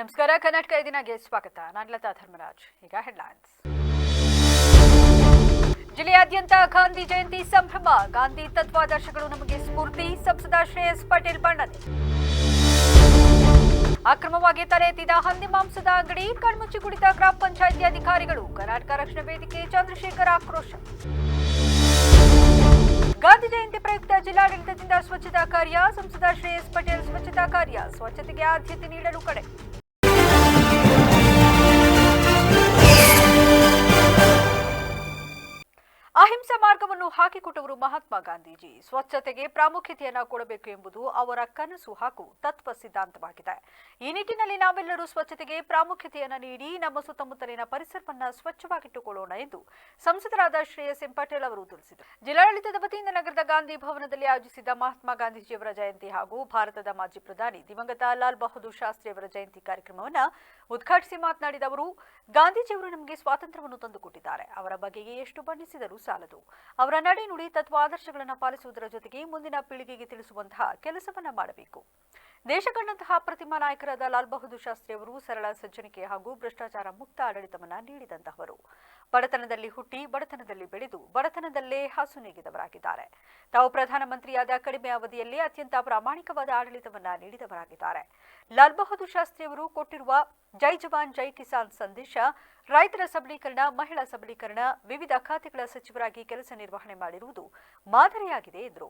ನಮಸ್ಕಾರ. ಕರ್ನಾಟಕ ದಿನಕ್ಕೆ ಸ್ವಾಗತ. ನಾನು ಲತಾ ಧರ್ಮರಾಜ್. ಈಗ ಹೆಡ್ಲೈನ್ಸ್. ಜಿಲ್ಲೆಯಾದ್ಯಂತ ಗಾಂಧಿ ಜಯಂತಿ ಸಂಭ್ರಮ. ಗಾಂಧಿ ತತ್ವಾದರ್ಶಗಳು ನಮಗೆ ಸ್ಫೂರ್ತಿ. ಸಂಸದ ಶ್ರೇಯಸ್ ಪಟೇಲ್ ಬಣ್ಣನೆ. ಅಕ್ರಮವಾಗಿ ತಲೆ ಎತ್ತಿದ ಹಂದಿ ಮಾಂಸದ ಅಂಗಡಿ. ಕಣ್ಮುಚ್ಚಿ ಕುಳಿತ ಗ್ರಾಮ ಪಂಚಾಯಿತಿ ಅಧಿಕಾರಿಗಳು. ಕರ್ನಾಟಕ ರಕ್ಷಣಾ ವೇದಿಕೆ ಚಂದ್ರಶೇಖರ್ ಆಕ್ರೋಶ. ಗಾಂಧಿ ಜಯಂತಿ ಪ್ರಯುಕ್ತ ಜಿಲ್ಲಾಡಳಿತದಿಂದ ಸ್ವಚ್ಛತಾ ಕಾರ್ಯ. ಸಂಸದ ಶ್ರೇಯಸ್ ಪಟೇಲ್ ಸ್ವಚ್ಛತಾ ಕಾರ್ಯ. ಸ್ವಚ್ಛತೆಗೆ ಆದ್ಯತೆ ನೀಡಲು ಕಡೆ. ಅಹಿಂಸಾ ಮಾರ್ಗವನ್ನು ಹಾಕಿಕೊಟ್ಟವರು ಮಹಾತ್ಮ ಗಾಂಧೀಜಿ. ಸ್ವಚ್ಛತೆಗೆ ಪ್ರಾಮುಖ್ಯತೆಯನ್ನು ಕೊಡಬೇಕು ಎಂಬುದು ಅವರ ಕನಸು ಹಾಗೂ ತತ್ವ ಸಿದ್ಧಾಂತವಾಗಿದೆ. ಈ ನಿಟ್ಟಿನಲ್ಲಿ ನಾವೆಲ್ಲರೂ ಸ್ವಚ್ಛತೆಗೆ ಪ್ರಾಮುಖ್ಯತೆಯನ್ನು ನೀಡಿ ನಮ್ಮ ಸುತ್ತಮುತ್ತಲಿನ ಪರಿಸರವನ್ನು ಸ್ವಚ್ಛವಾಗಿಟ್ಟುಕೊಳ್ಳೋಣ ಎಂದು ಸಂಸದರಾದ ಶ್ರೇಯಸ್ ಎಂ ಪಟೇಲ್ ಅವರು ತಿಳಿಸಿದರು. ಜಿಲ್ಲಾಡಳಿತದ ವತಿಯಿಂದ ನಗರದ ಗಾಂಧಿ ಭವನದಲ್ಲಿ ಆಯೋಜಿಸಿದ್ದ ಮಹಾತ್ಮ ಗಾಂಧೀಜಿಯವರ ಜಯಂತಿ ಹಾಗೂ ಭಾರತದ ಮಾಜಿ ಪ್ರಧಾನಿ ದಿವಂಗತ ಲಾಲ್ ಬಹದ್ದೂರ್ ಶಾಸ್ತ್ರಿ ಅವರ ಜಯಂತಿ ಕಾರ್ಯಕ್ರಮವನ್ನು ಉದ್ಘಾಟಿಸಿ ಮಾತನಾಡಿದ ಅವರು, ಗಾಂಧೀಜಿಯವರು ನಮಗೆ ಸ್ವಾತಂತ್ರ್ಯವನ್ನು ತಂದುಕೊಟ್ಟಿದ್ದಾರೆ. ಅವರ ಬಗೆಗೆ ಎಷ್ಟು ಬಣ್ಣಿಸಿದರೂ ಸಾಲದು. ಅವರ ನಡೆನುಡಿ ತತ್ವ ಆದರ್ಶಗಳನ್ನು ಪಾಲಿಸುವುದರ ಜೊತೆಗೆ ಮುಂದಿನ ಪೀಳಿಗೆಗೆ ತಿಳಿಸುವಂತಹ ಕೆಲಸವನ್ನ ಮಾಡಬೇಕು. ದೇಶ ಕಂಡಂತಹ ಪ್ರತಿಮ ನಾಯಕರಾದ ಲಾಲ್ ಬಹದ್ದೂರ್ ಶಾಸ್ತ್ರಿ ಅವರು ಸರಳ ಸಜ್ಜನಿಕೆ ಹಾಗೂ ಭ್ರಷ್ಟಾಚಾರ ಮುಕ್ತ ಆಡಳಿತವನ್ನ ನೀಡಿದಂತಹವರು. ಬಡತನದಲ್ಲಿ ಹುಟ್ಟಿ ಬಡತನದಲ್ಲಿ ಬೆಳೆದು ಬಡತನದಲ್ಲೇ ಹಾಸುನೀಗಿದವರಾಗಿದ್ದಾರೆ. ತಾವು ಪ್ರಧಾನಮಂತ್ರಿಯಾದ ಕಡಿಮೆ ಅವಧಿಯಲ್ಲಿ ಅತ್ಯಂತ ಪ್ರಾಮಾಣಿಕವಾದ ಆಡಳಿತವನ್ನ ನೀಡಿದವರಾಗಿದ್ದಾರೆ. ಲಾಲ್ ಬಹದ್ದೂರ್ ಶಾಸ್ತ್ರಿ ಅವರು ಕೊಟ್ಟಿರುವ ಜೈ ಜವಾನ್ ಜೈ ಕಿಸಾನ್ ಸಂದೇಶ ರೈತರ ಸಬಲೀಕರಣ, ಮಹಿಳಾ ಸಬಲೀಕರಣ, ವಿವಿಧ ಖಾತೆಗಳ ಸಚಿವರಾಗಿ ಕೆಲಸ ನಿರ್ವಹಣೆ ಮಾಡಿರುವುದು ಮಾದರಿಯಾಗಿದೆ ಎಂದರು.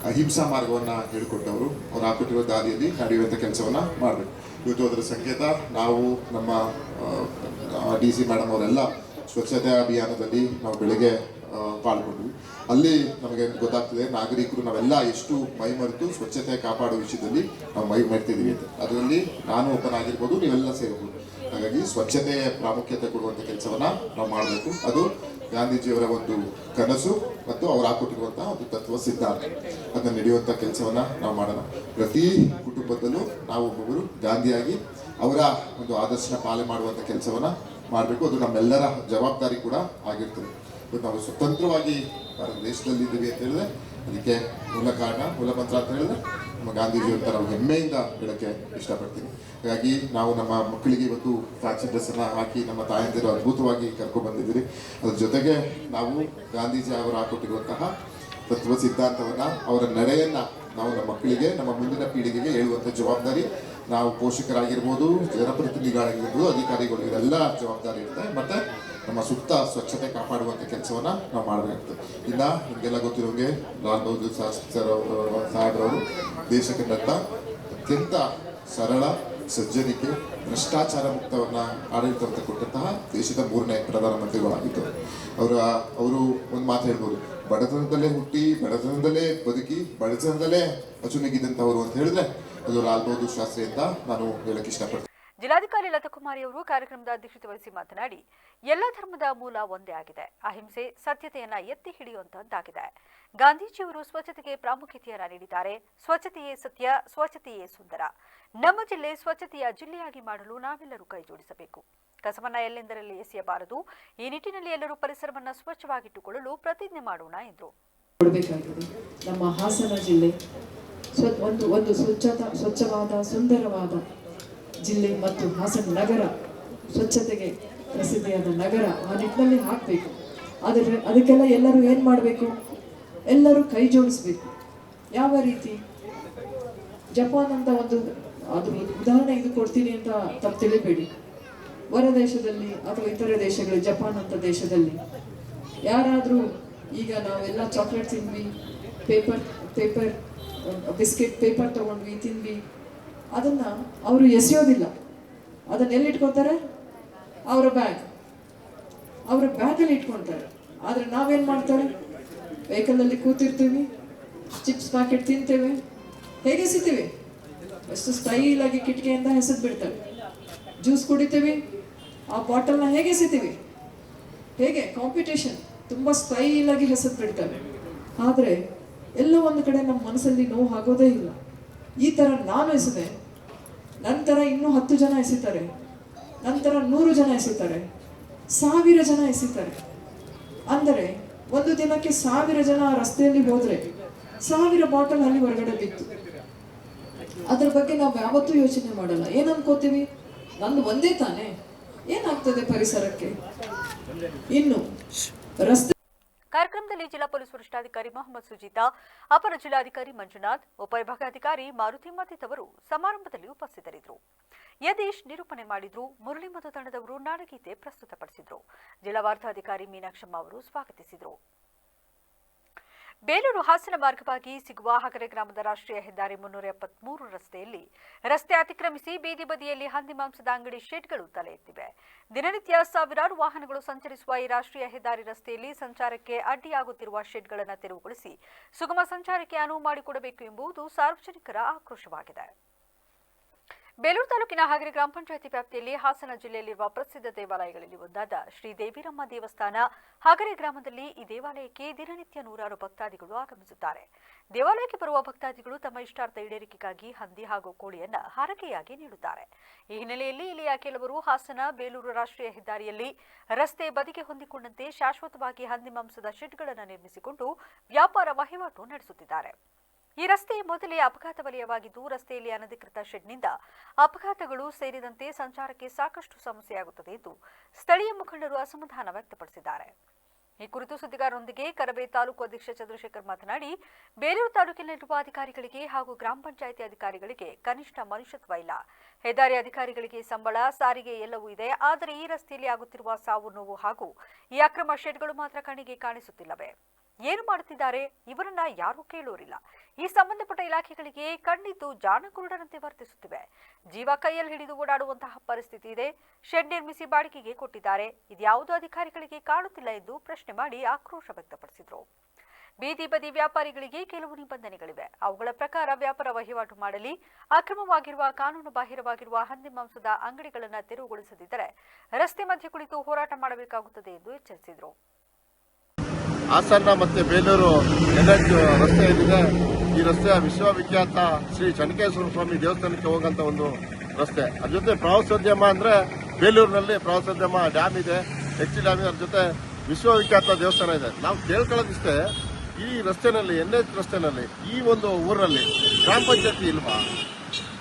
ಅಹಿಂಸಾ ಮಾರ್ಗವನ್ನ ಹೇಳಿಕೊಟ್ಟವರು, ಅವರು ಹಾಕಿಟ್ಟಿರುವ ದಾರಿಯಲ್ಲಿ ನಡೆಯುವಂಥ ಕೆಲಸವನ್ನ ಮಾಡಬೇಕು. ಇವತ್ತು ಅದರ ಸಂಕೇತ ನಾವು ನಮ್ಮ DC ಮೇಡಮ್ ಅವರೆಲ್ಲ ಸ್ವಚ್ಛತಾ ಅಭಿಯಾನದಲ್ಲಿ ನಾವು ಬೆಳಗ್ಗೆ ಪಾಲ್ಗೊಂಡ್ವಿ. ಅಲ್ಲಿ ನಮಗೆ ಗೊತ್ತಾಗ್ತದೆ ನಾಗರಿಕರು ನಾವೆಲ್ಲ ಎಷ್ಟು ಮೈಮರೆತು ಸ್ವಚ್ಛತೆ ಕಾಪಾಡುವ ವಿಷಯದಲ್ಲಿ ನಾವು ಮೈಮರೆತಿದ್ದೀವಿ ಅಂತ. ಅದರಲ್ಲಿ ನಾನು ಒಬ್ಬನಾಗಿರ್ಬೋದು, ನೀವೆಲ್ಲ ಸೇರ್ಬೋದು. ಹಾಗಾಗಿ ಸ್ವಚ್ಛತೆಯ ಪ್ರಾಮುಖ್ಯತೆ ಕೊಡುವಂಥ ಕೆಲಸವನ್ನ ನಾವು ಮಾಡಬೇಕು. ಅದು ಗಾಂಧೀಜಿಯವರ ಒಂದು ಕನಸು ಮತ್ತು ಅವರು ಹಾಕೊಟ್ಟಿರುವಂತಹ ಒಂದು ತತ್ವ ಸಿದ್ಧಾಂತ. ಅದನ್ನ ನಡೆಯುವಂಥ ಕೆಲಸವನ್ನ ನಾವು ಮಾಡೋಣ. ಪ್ರತಿ ಕುಟುಂಬದಲ್ಲೂ ನಾವು ಒಬ್ಬೊಬ್ಬರು ಗಾಂಧಿಯಾಗಿ ಅವರ ಒಂದು ಆದರ್ಶನ ಪಾಲನೆ ಮಾಡುವಂಥ ಕೆಲಸವನ್ನ ಮಾಡಬೇಕು. ಅದು ನಮ್ಮೆಲ್ಲರ ಜವಾಬ್ದಾರಿ ಕೂಡ ಆಗಿರ್ತದೆ. ಇವತ್ತು ನಾವು ಸ್ವತಂತ್ರವಾಗಿ ಭಾರತ ದೇಶದಲ್ಲಿ ಇದ್ದೀವಿ ಅಂತ ಹೇಳಿದ್ರೆ ಅದಕ್ಕೆ ಮೂಲ ಕಾರಣ, ಮೂಲ ಮಂತ್ರ ಅಂತ ಹೇಳಿದ್ರೆ ನಮ್ಮ ಗಾಂಧೀಜಿಯವ್ರ ನಾವು ಹೆಮ್ಮೆಯಿಂದ ಹೇಳಕ್ಕೆ ಇಷ್ಟಪಡ್ತೀನಿ. ಹಾಗಾಗಿ ನಾವು ನಮ್ಮ ಮಕ್ಕಳಿಗೆ ಇವತ್ತು ಫ್ಯಾನ್ಸಿ ಡ್ರೆಸ್ಸನ್ನು ಹಾಕಿ ನಮ್ಮ ತಾಯಂದಿರು ಅದ್ಭುತವಾಗಿ ಕರ್ಕೊಂಡು ಬಂದಿದ್ದೀರಿ. ಅದ್ರ ಜೊತೆಗೆ ನಾವು ಗಾಂಧೀಜಿ ಅವರು ಹಾಕೊಟ್ಟಿರುವಂತಹ ತತ್ವ ಸಿದ್ಧಾಂತವನ್ನು, ಅವರ ನಡೆಯನ್ನು ನಾವು ನಮ್ಮ ಮಕ್ಕಳಿಗೆ, ನಮ್ಮ ಮುಂದಿನ ಪೀಳಿಗೆಗೆ ಹೇಳುವಂಥ ಜವಾಬ್ದಾರಿ ನಾವು ಪೋಷಕರಾಗಿರ್ಬೋದು, ಜನಪ್ರತಿನಿಧಿಗಳಾಗಿರ್ಬೋದು, ಅಧಿಕಾರಿಗಳು, ಇದೆಲ್ಲ ಜವಾಬ್ದಾರಿ ಇರುತ್ತೆ. ಮತ್ತು ನಮ್ಮ ಸುತ್ತ ಸ್ವಚ್ಛತೆ ಕಾಪಾಡುವಂಥ ಕೆಲಸವನ್ನು ನಾವು ಮಾಡಬೇಕಾಗ್ತದೆ. ಇನ್ನು ನಿಮಗೆಲ್ಲ ಗೊತ್ತಿರೋಂಗೆ ಲಾಲ್ ಬಹದ್ದೂರ್ ಶಾಸ್ತ್ರಿ ಸಾಹೇಬ್ರವರು ದೇಶ ಕಂಡಂಥ ಅತ್ಯಂತ ಸರಳ ಸಜ್ಜನಿಕೆ, ಭ್ರಷ್ಟಾಚಾರ ಮುಕ್ತವನ್ನು ಆಡಳಿತವನ್ನು ಕೊಟ್ಟಂತಹ ದೇಶದ 3ನೇ ಪ್ರಧಾನಮಂತ್ರಿಗಳಾಗಿದ್ದರು. ಅವರು ಒಂದು ಮಾತು ಹೇಳ್ಬೋದು, ಬಡತನದಲ್ಲೇ ಹುಟ್ಟಿ ಬಡತನದಲ್ಲೇ ಬದುಕಿ ಬಡತನದಲ್ಲೇ ಅಚುನಿಗಿದ್ದಂಥವರು ಅಂತ ಹೇಳಿದ್ರೆ ಅದು ಲಾಲ್ ಬಹದ್ದೂರ್ ಶಾಸ್ತ್ರಿ ಅಂತ ನಾನು ಹೇಳಕ್ಕೆ ಇಷ್ಟಪಡ್ತೀನಿ. ಜಿಲ್ಲಾಧಿಕಾರಿ ಲತಾಕುಮಾರಿ ಅವರು ಕಾರ್ಯಕ್ರಮದ ಅಧ್ಯಕ್ಷತೆ ವಹಿಸಿ ಮಾತನಾಡಿ, ಎಲ್ಲ ಧರ್ಮದ ಮೂಲ ಒಂದೇ ಆಗಿದೆ. ಅಹಿಂಸೆ ಸತ್ಯತೆಯನ್ನ ಎತ್ತಿ ಹಿಡಿಯುವಂತಹದ್ದಾಗಿದೆ. ಗಾಂಧೀಜಿಯವರು ಸ್ವಚ್ಛತೆಗೆ ಪ್ರಾಮುಖ್ಯತೆಯನ್ನ ನೀಡಿದ್ದಾರೆ. ಸ್ವಚ್ಛತೆಯೇ ಸತ್ಯ, ಸ್ವಚ್ಛತೆಯೇ ಸುಂದರ. ನಮ್ಮ ಜಿಲ್ಲೆ ಸ್ವಚ್ಛತೆಯ ಜಿಲ್ಲೆಯಾಗಿ ಮಾಡಲು ನಾವೆಲ್ಲರೂ ಕೈ ಜೋಡಿಸಬೇಕು. ಕಸವನ್ನ ಎಲ್ಲೆಂದರಲ್ಲಿ ಎಸೆಯಬಾರದು. ಈ ನಿಟ್ಟಿನಲ್ಲಿ ಎಲ್ಲರೂ ಪರಿಸರವನ್ನ ಸ್ವಚ್ಛವಾಗಿಟ್ಟುಕೊಳ್ಳಲು ಪ್ರತಿಜ್ಞೆ ಮಾಡೋಣ ಎಂದರು. ನಮ್ಮ ಹಾಸನ ಜಿಲ್ಲೆ ಒಂದು ಸ್ವಚ್ಛವಾದ ಸುಂದರವಾದ ಜಿಲ್ಲೆ ಮತ್ತು ಹಾಸನ ನಗರ ಸ್ವಚ್ಛತೆಗೆ ಪ್ರಸಿದ್ಧಿಯಾದ ನಗರ. ಆ ನಿಟ್ಟಿನಲ್ಲಿ ಹಾಕಬೇಕು. ಆದರೆ ಅದಕ್ಕೆಲ್ಲ ಎಲ್ಲರೂ ಏನು ಮಾಡಬೇಕು? ಎಲ್ಲರೂ ಕೈ ಜೋಡಿಸ್ಬೇಕು. ಯಾವ ರೀತಿ? ಜಪಾನ್ ಅಂತ ಒಂದು ಅದು ಉದಾಹರಣೆ ಇದು ಕೊಡ್ತೀನಿ ಅಂತ ತಪ್ಪು ತಿಳಿಬೇಡಿ. ಹೊರ ದೇಶದಲ್ಲಿ ಅಥವಾ ಇತರೆ ದೇಶಗಳು, ಜಪಾನ್ ಅಂತ ದೇಶದಲ್ಲಿ ಯಾರಾದರೂ ಈಗ ನಾವೆಲ್ಲ ಚಾಕ್ಲೇಟ್ ತಿಂದ್ವಿ, ಪೇಪರ್ ಬಿಸ್ಕೆಟ್ ಪೇಪರ್ ತೊಗೊಂಡ್ವಿ, ತಿಂದ್ವಿ, ಅದನ್ನು ಅವರು ಎಸೆಯೋದಿಲ್ಲ. ಅದನ್ನು ಎಲ್ಲಿ ಇಟ್ಕೊತಾರೆ? ಅವರ ಬ್ಯಾಗಲ್ಲಿ ಇಟ್ಕೊಳ್ತಾರೆ. ಆದರೆ ನಾವೇನು ಮಾಡ್ತಾರೆ? ವೆಹಿಕಲಲ್ಲಿ ಕೂತಿರ್ತೀವಿ, ಚಿಪ್ಸ್ ಪ್ಯಾಕೆಟ್ ತಿಂತೇವೆ, ಹೇಗೆ ಎಸಿತೀವಿ? ಎಷ್ಟು ಸ್ಟೈಲಾಗಿ ಕಿಟಕಿಯಿಂದ ಎಸೆದು ಬಿಡ್ತೇವೆ. ಜ್ಯೂಸ್ ಕುಡಿತೀವಿ, ಆ ಬಾಟಲ್ನ ಹೇಗೆ ಎಸಿತೀವಿ? ಹೇಗೆ ಕಾಂಪಿಟೇಷನ್ ತುಂಬ ಸ್ಟೈಲಾಗಿ ಎಸೆದು ಬಿಡ್ತೇವೆ. ಆದರೆ ಎಲ್ಲೋ ಒಂದು ಕಡೆ ನಮ್ಮ ಮನಸ್ಸಲ್ಲಿ ನೋವು ಆಗೋದೇ ಇಲ್ಲ. ಈ ಥರ ನಾನು ಎಸೆದೆ, ನಂತರ ಇನ್ನೂ 10 ಜನ ಎಸಿತಾರೆ, ನಂತರ 100 ಜನ ಎಸಿತಾರೆ, 1000 ಜನ ಎಸಿತಾರೆ. ಅಂದರೆ ಒಂದು ದಿನಕ್ಕೆ 1000 ಜನ ರಸ್ತೆಯಲ್ಲಿ ಹೋದರೆ 1000 ಬಾಟಲ್ ಅಲ್ಲಿ ಹೊರಗಡೆ ಬಿತ್ತು. ಅದ್ರ ಬಗ್ಗೆ ನಾವು ಯಾವತ್ತೂ ಯೋಚನೆ ಮಾಡಲ್ಲ. ಏನ್ ಅನ್ಕೋತೀವಿ, ನಂದು ಒಂದೇ ತಾನೇ, ಏನಾಗ್ತದೆ ಪರಿಸರಕ್ಕೆ. ಇನ್ನು ರಸ್ತೆ ಕಾರ್ಯಕ್ರಮದಲ್ಲಿ ಜಿಲ್ಲಾ ಪೊಲೀಸ್ ವರಿಷ್ಠಾಧಿಕಾರಿ ಮೊಹಮ್ಮದ್ ಸುಜೀತಾ, ಅಪರ ಜಿಲ್ಲಾಧಿಕಾರಿ ಮಂಜುನಾಥ್, ಉಪವಿಭಾಗಾಧಿಕಾರಿ ಮಾರುತಿ ಮತ್ತಿತರರು ಸಮಾರಂಭದಲ್ಲಿ ಉಪಸ್ಥಿತರಿದ್ದರು. ಯತೀಶ್ ನಿರೂಪಣೆ ಮಾಡಿದ್ರು. ಮುರಳಿ ಮತ್ತು ತಂಡದವರು ನಾಡಗೀತೆ ಪ್ರಸ್ತುತಪಡಿಸಿದ್ರು. ಜಿಲ್ಲಾ ವಾರ್ತಾಧಿಕಾರಿ ಮೀನಾಕ್ಷಮ್ಮ ಅವರು ಸ್ವಾಗತಿಸಿದರು. ಬೇಲೂರು ಹಾಸನ ಮಾರ್ಗವಾಗಿ ಸಿಗುವ ಹಗರೆ ಗ್ರಾಮದ ರಾಷ್ಟ್ರೀಯ ಹೆದ್ದಾರಿ 373 ರಸ್ತೆಯಲ್ಲಿ ರಸ್ತೆ ಅತಿಕ್ರಮಿಸಿ ಬೀದಿ ಬದಿಯಲ್ಲಿ ಹಂದಿ ಮಾಂಸದ ಅಂಗಡಿ ಶೆಡ್ಗಳು ತಲೆ ಎತ್ತಿವೆ. ದಿನನಿತ್ಯ ಸಾವಿರಾರು ವಾಹನಗಳು ಸಂಚರಿಸುವ ಈ ರಾಷ್ಟ್ರೀಯ ಹೆದ್ದಾರಿ ರಸ್ತೆಯಲ್ಲಿ ಸಂಚಾರಕ್ಕೆ ಅಡ್ಡಿಯಾಗುತ್ತಿರುವ ಶೆಡ್ಗಳನ್ನು ತೆರವುಗೊಳಿಸಿ ಸುಗಮ ಸಂಚಾರಕ್ಕೆ ಅನುವು ಮಾಡಿಕೊಡಬೇಕು ಎಂಬುದು ಸಾರ್ವಜನಿಕರ ಆಕ್ರೋಶವಾಗಿದೆ. ಬೇಲೂರು ತಾಲೂಕಿನ ಹಗರೆ ಗ್ರಾಮ ಪಂಚಾಯಿತಿ ವ್ಯಾಪ್ತಿಯಲ್ಲಿ ಹಾಸನ ಜಿಲ್ಲೆಯಲ್ಲಿರುವ ಪ್ರಸಿದ್ಧ ದೇವಾಲಯಗಳಲ್ಲಿ ಒಂದಾದ ಶ್ರೀ ದೇವಿರಮ್ಮ ದೇವಸ್ಥಾನ ಹಗರೆ ಗ್ರಾಮದಲ್ಲಿ ಈ ದೇವಾಲಯಕ್ಕೆ ದಿನನಿತ್ಯ ನೂರಾರು ಭಕ್ತಾದಿಗಳು ಆಗಮಿಸುತ್ತಾರೆ. ದೇವಾಲಯಕ್ಕೆ ಬರುವ ಭಕ್ತಾದಿಗಳು ತಮ್ಮ ಇಷ್ಟಾರ್ಥ ಈಡೇರಿಕೆಗಾಗಿ ಹಂದಿ ಹಾಗೂ ಕೋಳಿಯನ್ನ ಹರಕೆಯಾಗಿ ನೀಡುತ್ತಾರೆ. ಈ ಹಿನ್ನೆಲೆಯಲ್ಲಿ ಇಲ್ಲಿಯ ಕೆಲವರು ಹಾಸನ ಬೇಲೂರು ರಾಷ್ಟ್ರೀಯ ಹೆದ್ದಾರಿಯಲ್ಲಿ ರಸ್ತೆ ಬದಿಗೆ ಹೊಂದಿಕೊಂಡಂತೆ ಶಾಶ್ವತವಾಗಿ ಹಂದಿ ಮಾಂಸದ ಶೆಡ್ಗಳನ್ನು ನಿರ್ಮಿಸಿಕೊಂಡು ವ್ಯಾಪಾರ ವಹಿವಾಟು ನಡೆಸುತ್ತಿದ್ದಾರೆ. ಈ ರಸ್ತೆ ಮೊದಲೇ ಅಪಘಾತ ವಲಯವಾಗಿದ್ದು, ರಸ್ತೆಯಲ್ಲಿ ಅನಧಿಕೃತ ಶೆಡ್ನಿಂದ ಅಪಘಾತಗಳು ಸೇರಿದಂತೆ ಸಂಚಾರಕ್ಕೆ ಸಾಕಷ್ಟು ಸಮಸ್ಯೆಯಾಗುತ್ತದೆ ಎಂದು ಸ್ಥಳೀಯ ಮುಖಂಡರು ಅಸಮಾಧಾನ ವ್ಯಕ್ತಪಡಿಸಿದ್ದಾರೆ. ಈ ಕುರಿತು ಸುದ್ದಿಗಾರರೊಂದಿಗೆ ಕರಬೆ ತಾಲೂಕು ಅಧ್ಯಕ್ಷ ಚಂದ್ರಶೇಖರ್ ಮಾತನಾಡಿ, ಬೇಲೂರು ತಾಲೂಕಿನಲ್ಲಿರುವ ಅಧಿಕಾರಿಗಳಿಗೆ ಹಾಗೂ ಗ್ರಾಮ ಪಂಚಾಯಿತಿ ಅಧಿಕಾರಿಗಳಿಗೆ ಕನಿಷ್ಠ ಮನುಷ್ಯತ್ವ ಇಲ್ಲ. ಹೆದ್ದಾರಿ ಅಧಿಕಾರಿಗಳಿಗೆ ಸಂಬಳ, ಸಾರಿಗೆ ಎಲ್ಲವೂ ಇದೆ. ಆದರೆ ಈ ರಸ್ತೆಯಲ್ಲಿ ಆಗುತ್ತಿರುವ ಸಾವು ನೋವು ಹಾಗೂ ಈ ಅಕ್ರಮ ಶೆಡ್ಗಳು ಮಾತ್ರ ಕಣ್ಣಿಗೆ ಕಾಣಿಸುತ್ತಿಲ್ಲವೇ? ಏನು ಮಾಡುತ್ತಿದ್ದಾರೆ? ಇವರನ್ನ ಯಾರೂ ಕೇಳೋರಿಲ್ಲ. ಈ ಸಂಬಂಧಪಟ್ಟ ಇಲಾಖೆಗಳಿಗೆ ಕಣ್ಣಿದ್ದು ಜಾಣಕುರುಡರಂತೆ ವರ್ತಿಸುತ್ತಿವೆ. ಜೀವ ಕೈಯಲ್ಲಿ ಹಿಡಿದು ಓಡಾಡುವಂತಹ ಪರಿಸ್ಥಿತಿ ಇದೆ. ಶೆಡ್ ನಿರ್ಮಿಸಿ ಬಾಡಿಗೆಗೆ ಕೊಟ್ಟಿದ್ದಾರೆ. ಇದ್ಯಾವುದೂ ಅಧಿಕಾರಿಗಳಿಗೆ ಕಾಣುತ್ತಿಲ್ಲ ಎಂದು ಪ್ರಶ್ನೆ ಮಾಡಿ ಆಕ್ರೋಶ ವ್ಯಕ್ತಪಡಿಸಿದರು. ಬೀದಿ ಬದಿ ವ್ಯಾಪಾರಿಗಳಿಗೆ ಕೆಲವು ನಿಬಂಧನೆಗಳಿವೆ. ಅವುಗಳ ಪ್ರಕಾರ ವ್ಯಾಪಾರ ವಹಿವಾಟು ಮಾಡಲಿ. ಅಕ್ರಮವಾಗಿರುವ, ಕಾನೂನು ಬಾಹಿರವಾಗಿರುವ ಹಂದಿ ಮಾಂಸದ ಅಂಗಡಿಗಳನ್ನು ತೆರವುಗೊಳಿಸದಿದ್ದರೆ ರಸ್ತೆ ಮಧ್ಯೆ ಕುಳಿತು ಹೋರಾಟ ಮಾಡಬೇಕಾಗುತ್ತದೆ ಎಂದು ಎಚ್ಚರಿಸಿದರು. ಹಾಸನ ಮತ್ತು ಬೇಲೂರು NH ರಸ್ತೆ ಏನಿದೆ, ಈ ರಸ್ತೆಯ ವಿಶ್ವವಿಖ್ಯಾತ ಶ್ರೀ ಚನ್ನಕೇಶ್ವರ ಸ್ವಾಮಿ ದೇವಸ್ಥಾನಕ್ಕೆ ಹೋಗುವಂತ ಒಂದು ರಸ್ತೆ. ಅದ್ರ ಜೊತೆ ಪ್ರವಾಸೋದ್ಯಮ ಅಂದ್ರೆ ಬೇಲೂರಿನಲ್ಲಿ ಪ್ರವಾಸೋದ್ಯಮ ಡ್ಯಾಮ್ ಇದೆ, HT ಡ್ಯಾಮ್ ಇದೆ. ಅದ್ರ ಜೊತೆ ವಿಶ್ವವಿಖ್ಯಾತ ದೇವಸ್ಥಾನ ಇದೆ. ನಾವು ಕೇಳ್ಕೊಳ್ಳೋದಿಷ್ಟೇ, ಈ ರಸ್ತೆನಲ್ಲಿ NH ರಸ್ತೆನಲ್ಲಿ ಈ ಒಂದು ಊರಿನಲ್ಲಿ ಗ್ರಾಮ ಪಂಚಾಯತಿ ಇಲ್ವಾ?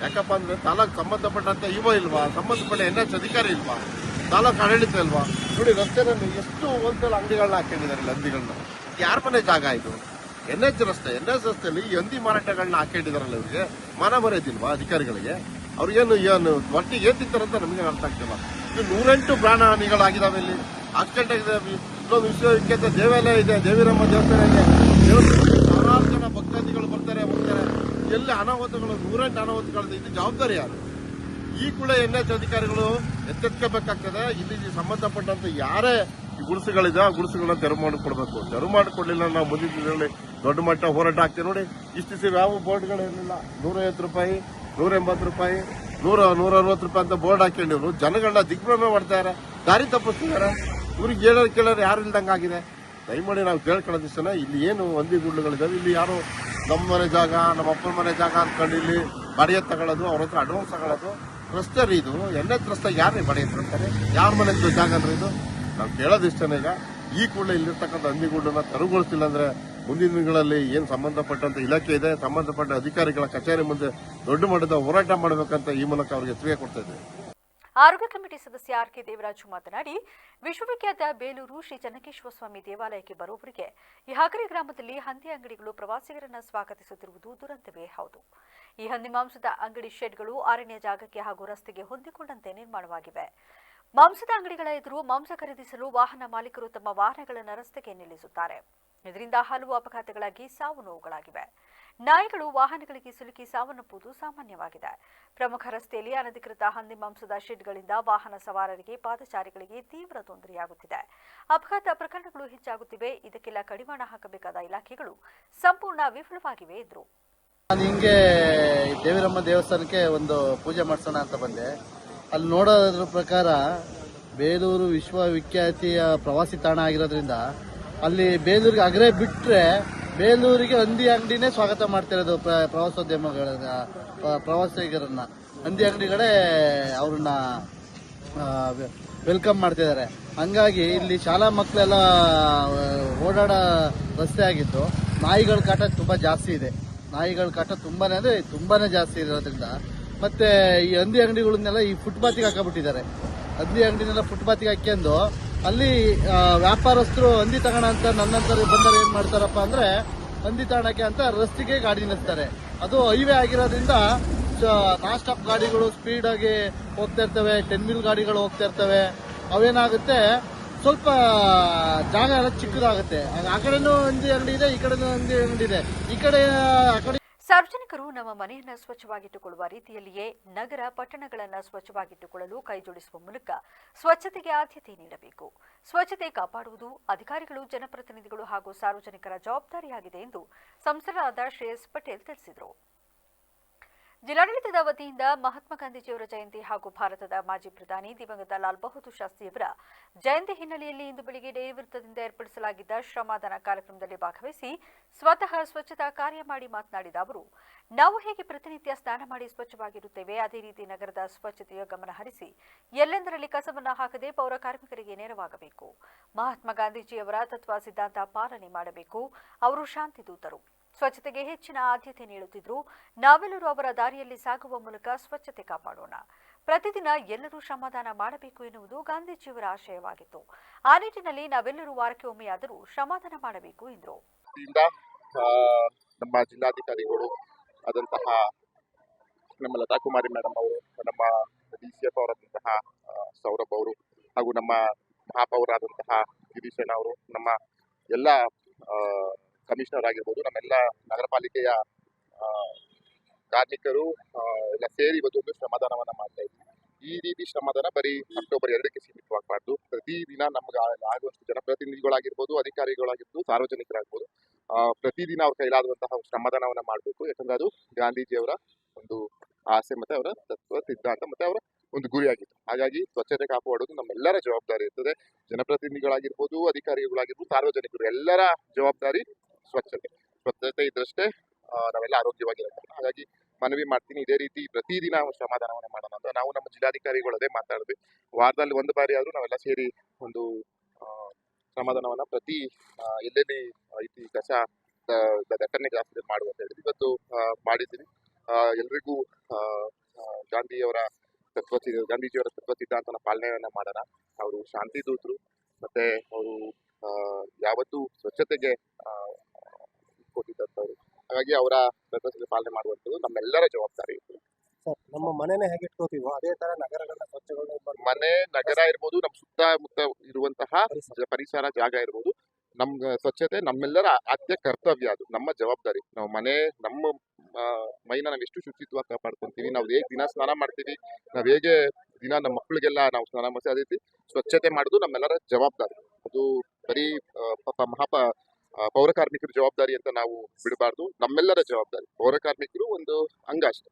ಯಾಕಪ್ಪ ಅಂದ್ರೆ ತಾಲೂಕು ಸಂಬಂಧಪಟ್ಟಂತೆ ಇವ ಇಲ್ವಾ? ಸಂಬಂಧಪಟ್ಟ NH ಅಧಿಕಾರಿ ಇಲ್ವಾ? ತಾಲೂಕು ಆಡಳಿತ ಇಲ್ವಾ? ನೋಡಿ, ರಸ್ತೆನಲ್ಲಿ ಎಷ್ಟು ಹೋಲ್ಸೇಲ್ ಅಂಗಡಿಗಳನ್ನ ಹಾಕೊಂಡಿದ್ದಾರೆ. ಇಲ್ಲಿ ಹಂದಿಗಳನ್ನ ಯಾರ ಮನೆ ಜಾಗ ಇದು? NH ರಸ್ತೆಯಲ್ಲಿ ಈ ಹಂದಿ ಮಾರಾಟಗಳನ್ನ ಹಾಕೊಂಡಿದಾರಲ್ಲ, ಇವರಿಗೆ ಮಾನ ಮರ್ಯಾದಿಲ್ವಾ ಅಧಿಕಾರಿಗಳಿಗೆ? ಅವ್ರಿಗೇನು ಏನು ಒಟ್ಟಿಗೆ ಏನ್ ತಿಂತಾರಂತ ನಮಗೆ ಅರ್ಥ ಆಗ್ತಿಲ್ಲ. ಇದು 108 ಪ್ರಾಣ ಹಾನಿಗಳಾಗಿದ್ದಾವೆ. ಇಲ್ಲಿ ಆಕ್ಸಿಡೆಂಟ್ ಆಗಿದೆ. ಇಲ್ಲೊಂದು ವಿಶ್ವವಿಖ್ಯಾತ ದೇವಾಲಯ ಇದೆ, ದೇವಿರಮ್ಮ ದೇವಸ್ಥಾನ ಇದೆ. ದೇವಸ್ಥಾನಕ್ಕೆ ಸಾವಿರಾರು ಜನ ಭಕ್ತಾದಿಗಳು ಬರ್ತಾರೆ, ಹೋಗ್ತಾರೆ. ಎಲ್ಲಿ ಅನಾಹುತಗಳು, 108 ಅನಾಹುತಗಳಿದೆ. ಇದು ಜವಾಬ್ದಾರಿ ಯಾರು? ಈ ಕೂಡ NH ಅಧಿಕಾರಿಗಳು ಎಚ್ಚೆತ್ಕೋಬೇಕಾಗ್ತದೆ. ಇಲ್ಲಿ ಸಂಬಂಧಪಟ್ಟಂತ ಯಾರೇ ಈ ಗುಡಿಸುಗಳಿದೆ, ಆ ಗುಡಿಸುಗಳನ್ನ ತೆರವು ಮಾಡಿಕೊಡ್ಬೇಕು. ತೆರವು ಮಾಡಿಕೊಡ್ಲಿಲ್ಲ ನಾವು ಮುಂದಿನ ದಿನಗಳಲ್ಲಿ ದೊಡ್ಡ ಮಟ್ಟ ಹೋರಾಟ ಆಗ್ತೀವಿ. ನೋಡಿ, ಇಷ್ಟು ಯಾವ ಬೋರ್ಡ್ಗಳು ಇರಲಿಲ್ಲ. 150 ರೂಪಾಯಿ, 180 ರೂಪಾಯಿ, 160 ರೂಪಾಯಿ ಅಂತ ಬೋರ್ಡ್ ಹಾಕೊಂಡಿವ್ರು ಜನಗಳನ್ನ ದಿಗ್ಭ್ರಮೆ ಮಾಡ್ತಾರೆ, ದಾರಿ ತಪ್ಪಿಸ್ತಿದ್ದಾರೆ. ಇವ್ರಿಗೆ ಹೇಳೋರು ಕೇಳೋರು ಯಾರು ಇಲ್ದಂಗಾಗಿದೆ. ದಯಮಾಡಿ ನಾವು ಕೇಳ್ಕೊಳ್ಳೋದಿಷ್ಟೇ, ಇಲ್ಲಿ ಏನು ಹಂದಿ ಗುಡ್ಲುಗಳಿದಾವೆ, ಇಲ್ಲಿ ಯಾರು ನಮ್ಮ ಮನೆ ಜಾಗ, ನಮ್ಮ ಅಪ್ಪನ ಮನೆ ಜಾಗ ಅಂದ್ಕೊಂಡು ಇಲ್ಲಿ ಬಾಡಿಗೆ ತಗೊಳ್ಳೋದು, ಅವ್ರ ಹತ್ರ ಅಡ್ವಾನ್ಸ್ ತಗೊಳ್ಳೋದು. ರಸ್ತೆ ರೀ ಇದು, NH ರಸ್ತೆ ಯಾರೇ ಬಾಡಿಗೆ ತಗೊಳ್ತಾರೆ? ಯಾರ ಮನೆ ಜಾಗ ಅಂದ್ರೆ ಇದು? ನಾವು ಕೇಳೋದಿಷ್ಟೇ. ಈಗ ಈ ಕೂಡಲೇ ಇಲ್ಲಿರ್ತಕ್ಕಂಥ ಹಂದಿಗೂಡನ್ನ ತೆರವುಗೊಳಿಸಿಲ್ಲ ಅಂದ್ರೆ ಮುಂದಿನ ದಿನಗಳಲ್ಲಿ ಏನು ಸಂಬಂಧಪಟ್ಟಂತ ಇಲಾಖೆ ಇದೆ, ಸಂಬಂಧಪಟ್ಟ ಅಧಿಕಾರಿಗಳ ಕಚೇರಿ ಮುಂದೆ ದೊಡ್ಡ ಮಟ್ಟದ ಹೋರಾಟ ಮಾಡಬೇಕಂತ ಈ ಮೂಲಕ ಅವರಿಗೆ ಎಚ್ಚರಿಕೆ ಕೊಡ್ತಾ ಇದ್ದೇವೆ. ಆರೋಗ್ಯ ಕಮಿಟಿ ಸದಸ್ಯ RK ದೇವರಾಜು ಮಾತನಾಡಿ, ವಿಶ್ವವಿಖ್ಯಾತ ಬೇಲೂರು ಶ್ರೀ ಚನ್ನಕೇಶ್ವರ ಸ್ವಾಮಿ ದೇವಾಲಯಕ್ಕೆ ಬರುವವರಿಗೆ ಈ ಹಗರೆ ಗ್ರಾಮದಲ್ಲಿ ಹಂದಿ ಅಂಗಡಿಗಳು ಪ್ರವಾಸಿಗರನ್ನ ಸ್ವಾಗತಿಸುತ್ತಿರುವುದು ದುರಂತವೇ ಹೌದು. ಈ ಹಂದಿ ಮಾಂಸದ ಅಂಗಡಿ ಶೆಡ್ಗಳು ಅರಣ್ಯ ಜಾಗಕ್ಕೆ ಹಾಗೂ ರಸ್ತೆಗೆ ಹೊಂದಿಕೊಂಡಂತೆ ನಿರ್ಮಾಣವಾಗಿವೆ. ಮಾಂಸದ ಅಂಗಡಿಗಳ ಎದುರು ಮಾಂಸ ಖರೀದಿಸಲು ವಾಹನ ಮಾಲೀಕರು ತಮ್ಮ ವಾಹನಗಳನ್ನು ರಸ್ತೆಗೆ ನಿಲ್ಲಿಸುತ್ತಾರೆ. ಇದರಿಂದ ಹಲವು ಅಪಘಾತಗಳಾಗಿ ಸಾವು ನೋವುಗಳಾಗಿವೆ. ನಾಯಿಗಳು ವಾಹನಗಳಿಗೆ ಸಿಲುಕಿ ಸಾವನ್ನಪ್ಪುವುದು ಸಾಮಾನ್ಯವಾಗಿದೆ. ಪ್ರಮುಖ ರಸ್ತೆಯಲ್ಲಿ ಅನಧಿಕೃತ ಹಂದಿ ಮಾಂಸದ ಶೆಡ್ಗಳಿಂದ ವಾಹನ ಸವಾರರಿಗೆ, ಪಾದಚಾರಿಗಳಿಗೆ ತೀವ್ರ ತೊಂದರೆಯಾಗುತ್ತಿದೆ. ಅಪಘಾತ ಪ್ರಕರಣಗಳು ಹೆಚ್ಚಾಗುತ್ತಿವೆ. ಇದಕ್ಕೆಲ್ಲ ಕಡಿವಾಣ ಹಾಕಬೇಕಾದ ಇಲಾಖೆಗಳು ಸಂಪೂರ್ಣ ವಿಫಲವಾಗಿವೆ ಎಂದರು. ನಾನು ಹಿಂಗೆ ದೇವಿರಮ್ಮ ದೇವಸ್ಥಾನಕ್ಕೆ ಒಂದು ಪೂಜೆ ಮಾಡಿಸೋಣ ಅಂತ ಬಂದೆ. ಅಲ್ಲಿ ನೋಡೋದ್ರ ಪ್ರಕಾರ ಬೇಲೂರು ವಿಶ್ವವಿಖ್ಯಾತಿಯ ಪ್ರವಾಸಿ ತಾಣ ಆಗಿರೋದ್ರಿಂದ ಅಲ್ಲಿ ಬೇಲೂರಿಗೆ ಅಗ್ರೆ ಬಿಟ್ಟರೆ ಬೇಲೂರಿಗೆ ಹಂದಿ ಅಂಗಡಿನೇ ಸ್ವಾಗತ ಮಾಡ್ತಿರೋದು. ಪ್ರವಾಸಿಗರನ್ನ ಹಂದಿ ಅಂಗಡಿಗಳೇ ಅವ್ರನ್ನ ವೆಲ್ಕಮ್ ಮಾಡ್ತಿದ್ದಾರೆ. ಹಂಗಾಗಿ ಇಲ್ಲಿ ಶಾಲಾ ಮಕ್ಕಳೆಲ್ಲ ಓಡಾಡೋ ರಸ್ತೆ ಆಗಿದ್ದು ನಾಯಿಗಳ ಕಾಟ ತುಂಬ ಜಾಸ್ತಿ ಇದೆ. ನಾಯಿಗಳ ಕಾಟ ತುಂಬಾನೇ ಅಂದ್ರೆ ತುಂಬಾನೇ ಜಾಸ್ತಿ ಇರೋದ್ರಿಂದ ಮತ್ತೆ ಈ ಹಂದಿ ಅಂಗಡಿಗಳನ್ನೆಲ್ಲ ಈ ಫುಟ್ಪಾತಿಗೆ ಹಾಕಬಿಟ್ಟಿದ್ದಾರೆ. ಹಂದಿ ಅಂಗಡಿನೆಲ್ಲ ಫುಟ್ಪಾತಿಗೆ ಹಾಕ್ಯಂಡು ಅಲ್ಲಿ ವ್ಯಾಪಾರಸ್ಥರು ಹಂದಿ ತಗೋಣ ಅಂತ ನನ್ನಂತರ ಬಂದರೆ ಏನ್ ಮಾಡ್ತಾರಪ್ಪ ಅಂದ್ರೆ ಹಂದಿ ತಗೊಳಕ್ಕೆ ಅಂತ ರಸ್ತೆಗೆ ಗಾಡಿ ನಿಲ್ಲಿಸ್ತಾರೆ. ಅದು ಹೈವೇ ಆಗಿರೋದ್ರಿಂದ ನಾನ್ ಸ್ಟಾಪ್ ಗಾಡಿಗಳು ಸ್ಪೀಡ್ ಆಗಿ ಹೋಗ್ತಾ ಇರ್ತವೆ, 10 ವೀಲ್ ಗಾಡಿಗಳು ಹೋಗ್ತಾ ಇರ್ತವೆ. ಅವೇನಾಗುತ್ತೆ ಸ್ವಲ್ಪ ಜಾಗ ಎಲ್ಲ ಚಿಕ್ಕದಾಗುತ್ತೆ. ಆ ಕಡೆನೂ ಹಂದಿ ಅಂಗಡಿ ಇದೆ, ಈ ಕಡೆನೂ ಹಂದಿ ಅಂಗಡಿ ಇದೆ. ಆ ಕಡೆ ಸಾರ್ವಜನಿಕರು ನಮ್ಮ ಮನೆಯನ್ನ ಸ್ವಚ್ಛವಾಗಿಟ್ಟುಕೊಳ್ಳುವ ರೀತಿಯಲ್ಲಿಯೇ ನಗರ ಪಟ್ಟಣಗಳನ್ನು ಸ್ವಚ್ಛವಾಗಿಟ್ಟುಕೊಳ್ಳಲು ಕೈಜೋಡಿಸುವ ಮೂಲಕ ಸ್ವಚ್ಛತೆಗೆ ಆದ್ಯತೆ ನೀಡಬೇಕು. ಸ್ವಚ್ಛತೆ ಕಾಪಾಡುವುದು ಅಧಿಕಾರಿಗಳು, ಜನಪ್ರತಿನಿಧಿಗಳು ಹಾಗೂ ಸಾರ್ವಜನಿಕರ ಜವಾಬ್ದಾರಿಯಾಗಿದೆ ಎಂದು ಸಂಸದರಾದ ಶ್ರೇಯಸ್ ಪಟೇಲ್ ತಿಳಿಸಿದರು. ಜಿಲ್ಲಾಡಳಿತದ ವತಿಯಿಂದ ಮಹಾತ್ಮ ಗಾಂಧೀಜಿಯವರ ಜಯಂತಿ ಹಾಗೂ ಭಾರತದ ಮಾಜಿ ಪ್ರಧಾನಿ ದಿವಂಗತ ಲಾಲ್ ಬಹದ್ದೂರ್ ಶಾಸ್ತ್ರಿಯವರ ಜಯಂತಿ ಹಿನ್ನೆಲೆಯಲ್ಲಿ ಇಂದು ಬೆಳಗ್ಗೆ ಡೇರಿ ವೃತ್ತದಿಂದ ಏರ್ಪಡಿಸಲಾಗಿದ್ದ ಶ್ರಮದಾನ ಕಾರ್ಯಕ್ರಮದಲ್ಲಿ ಭಾಗವಹಿಸಿ ಸ್ವತಃ ಸ್ವಚ್ಛತಾ ಕಾರ್ಯ ಮಾಡಿ ಮಾತನಾಡಿದ ಅವರು, ನಾವು ಹೇಗೆ ಪ್ರತಿನಿತ್ಯ ಸ್ನಾನ ಮಾಡಿ ಸ್ವಚ್ಛವಾಗಿರುತ್ತೇವೆ, ಅದೇ ರೀತಿ ನಗರದ ಸ್ವಚ್ಛತೆಯ ಗಮನ ಹರಿಸಿ ಎಲ್ಲೆಂದರಲ್ಲಿ ಕಸವನ್ನ ಹಾಕದೆ ಪೌರ ಕಾರ್ಮಿಕರಿಗೆ ನೆರವಾಗಬೇಕು. ಮಹಾತ್ಮ ಗಾಂಧೀಜಿಯವರ ತತ್ವ ಸಿದ್ಧಾಂತ ಪಾಲನೆ ಮಾಡಬೇಕು. ಅವರು ಶಾಂತಿ ದೂತರು, ಸ್ವಚ್ಛತೆಗೆ ಹೆಚ್ಚಿನ ಆದ್ಯತೆ ನೀಡುತ್ತಿದ್ರು. ನಾವೆಲ್ಲರೂ ಅವರ ದಾರಿಯಲ್ಲಿ ಸಾಗುವ ಮೂಲಕ ಸ್ವಚ್ಛತೆ ಕಾಪಾಡೋಣ. ಪ್ರತಿದಿನ ಎಲ್ಲರೂ ಶ್ರಮದಾನ ಮಾಡಬೇಕು ಎನ್ನುವುದು ಗಾಂಧೀಜಿಯವರ ಆಶಯವಾಗಿತ್ತು. ಆ ನಿಟ್ಟಿನಲ್ಲಿ ನಾವೆಲ್ಲರೂ ವಾರಕ್ಕೆ ಒಮ್ಮೆಯಾದರೂ ಶ್ರಮದಾನ ಮಾಡಬೇಕು ಎಂದರು. ನಮ್ಮ ಜಿಲ್ಲಾಧಿಕಾರಿಗಳು ಆದಂತಹ ನಮ್ಮ ಲತಾ ಕುಮಾರಿ ಮೇಡಮ್ ಅವರು, ನಮ್ಮ DCF ಅವರಾದಂತಹ ಸೌರಭ್ ಅವರು ಹಾಗೂ ನಮ್ಮ ಮಹಾಪೌರಾದಂತಹ ಗಿರೀಶಣ್ಣ ಅವರು, ನಮ್ಮ ಎಲ್ಲ ಕಮಿಷನರ್ ಆಗಿರ್ಬೋದು, ನಮ್ಮೆಲ್ಲ ನಗರ ಪಾಲಿಕೆಯ ಕಾರ್ಮಿಕರು ಎಲ್ಲ ಸೇರಿ ಇವತ್ತೊಂದು ಶ್ರಮದಾನವನ್ನ ಮಾಡ್ತಾ ಇದ್ದೀವಿ. ಈ ರೀತಿ ಶ್ರಮದಾನ ಬರೀ ಅಕ್ಟೋಬರ್ 2ಕ್ಕೆ ಸೀಮಿತವಾಗಬಾರ್ದು. ಪ್ರತಿದಿನ ನಮ್ಗೆ ಆಗುವಷ್ಟು ಜನಪ್ರತಿನಿಧಿಗಳಾಗಿರ್ಬೋದು, ಅಧಿಕಾರಿಗಳಾಗಿರ್ಬೋದು, ಸಾರ್ವಜನಿಕರಾಗ್ಬೋದು, ಪ್ರತಿದಿನ ಅವ್ರ ಕೈಲಾಗುವಂತಹ ಶ್ರಮದಾನವನ್ನ ಮಾಡಬೇಕು. ಯಾಕಂದ್ರೆ ಅದು ಗಾಂಧೀಜಿಯವರ ಒಂದು ಆಸೆ ಮತ್ತೆ ಅವರ ತತ್ವ ಸಿದ್ಧಾಂತ ಮತ್ತೆ ಅವರ ಒಂದು ಗುರಿಯಾಗಿತ್ತು. ಹಾಗಾಗಿ ಸ್ವಚ್ಛತೆ ಕಾಪಾಡೋದು ನಮ್ಮೆಲ್ಲರ ಜವಾಬ್ದಾರಿ ಇರ್ತದೆ. ಜನಪ್ರತಿನಿಧಿಗಳಾಗಿರ್ಬೋದು, ಅಧಿಕಾರಿಗಳಾಗಿರ್ಬೋದು, ಸಾರ್ವಜನಿಕರು ಎಲ್ಲರ ಜವಾಬ್ದಾರಿ ಸ್ವಚ್ಛತೆ ಇದ್ದಷ್ಟೇ ನಾವೆಲ್ಲ ಆರೋಗ್ಯವಾಗಿರುತ್ತೆ. ಹಾಗಾಗಿ ಮನವಿ ಮಾಡ್ತೀನಿ, ಇದೇ ರೀತಿ ಪ್ರತಿದಿನ ಶ್ರಮದಾನವನ್ನ ಮಾಡೋಣ ಅಂತ. ನಾವು ನಮ್ಮ ಜಿಲ್ಲಾಧಿಕಾರಿಗಳು ಅದೇ ಮಾತಾಡಿದ್ವಿ, ವಾರದಲ್ಲಿ ಒಂದು ಬಾರಿ ಆದ್ರೂ ನಾವೆಲ್ಲ ಸೇರಿ ಒಂದು ಶ್ರಮದಾನವನ್ನ ಪ್ರತಿ ಎಲ್ಲೆಲ್ಲಿ ಐತಿ ಕಸ ದಟ್ಟಣೆ ಜಾಸ್ತಿ ಮಾಡುವಂತ ಹೇಳಿದ್ವಿ. ಇವತ್ತು ಮಾಡಿದ್ದೀನಿ. ಎಲ್ರಿಗೂ ಗಾಂಧಿಜಿಯವರ ತತ್ವ ಸಿದ್ಧಾಂತನ ಪಾಲನೆಯನ್ನ ಮಾಡೋಣ. ಅವರು ಶಾಂತಿ ದೂತರು, ಮತ್ತೆ ಅವರು ಯಾವತ್ತೂ ಸ್ವಚ್ಛತೆಗೆ ಕೊಟ್ಟಿದ್ದಂಥವ್ರು. ಹಾಗಾಗಿ ಅವರ ತತ್ವ ಪಾಲನೆ ಮಾಡುವಂಥದ್ದು ನಮ್ಮೆಲ್ಲರ ಜವಾಬ್ದಾರಿ. ನಮ್ಮ ಮನೆನೇ ಹೇಗೆ ಇಟ್ಕೋತೀವೋ ಅದೇ ತರ ನಗರಗಳನ್ನ ಸ್ವಚ್ಛಗೊಳಿಸಬೇಕು. ಮನೆ, ನಗರ ಇರ್ಬೋದು, ನಮ್ಮ ಸುತ್ತಮುತ್ತ ಇರುವಂತಹ ಪರಿಸರ ಜಾಗ ಇರ್ಬೋದು, ನಮ್ಮ ಸ್ವಚ್ಛತೆ ನಮ್ಮೆಲ್ಲರ ಆದ್ಯ ಕರ್ತವ್ಯ. ಅದು ನಮ್ಮ ಜವಾಬ್ದಾರಿ. ನಾವು ಮನೆ, ನಮ್ಮ ಮೈನ ನಾವು ಎಷ್ಟು ಶುಚಿತ್ವ ಕಾಪಾಡ್ಕೊಂತೀವಿ, ನಾವು ಹೇಗೆ ದಿನ ಸ್ನಾನ ಮಾಡ್ತೀವಿ, ನಾವು ಹೇಗೆ ದಿನ ನಮ್ಮ ಮಕ್ಕಳಿಗೆಲ್ಲ ನಾವು ಸ್ನಾನ ಮಾಡಿಸಿ, ಅದೇ ರೀತಿ ಸ್ವಚ್ಛತೆ ಮಾಡೋದು ನಮ್ಮೆಲ್ಲರ ಜವಾಬ್ದಾರಿ. ಅದು ಬರೀ ಪೌರ ಕಾರ್ಮಿಕರ ಜವಾಬ್ದಾರಿ ಅಂತ ನಾವು ಬಿಡಬಾರ್ದು. ನಮ್ಮೆಲ್ಲರ ಜವಾಬ್ದಾರಿ. ಪೌರ ಕಾರ್ಮಿಕರು ಒಂದು ಅಂಗ ಅಷ್ಟೇ,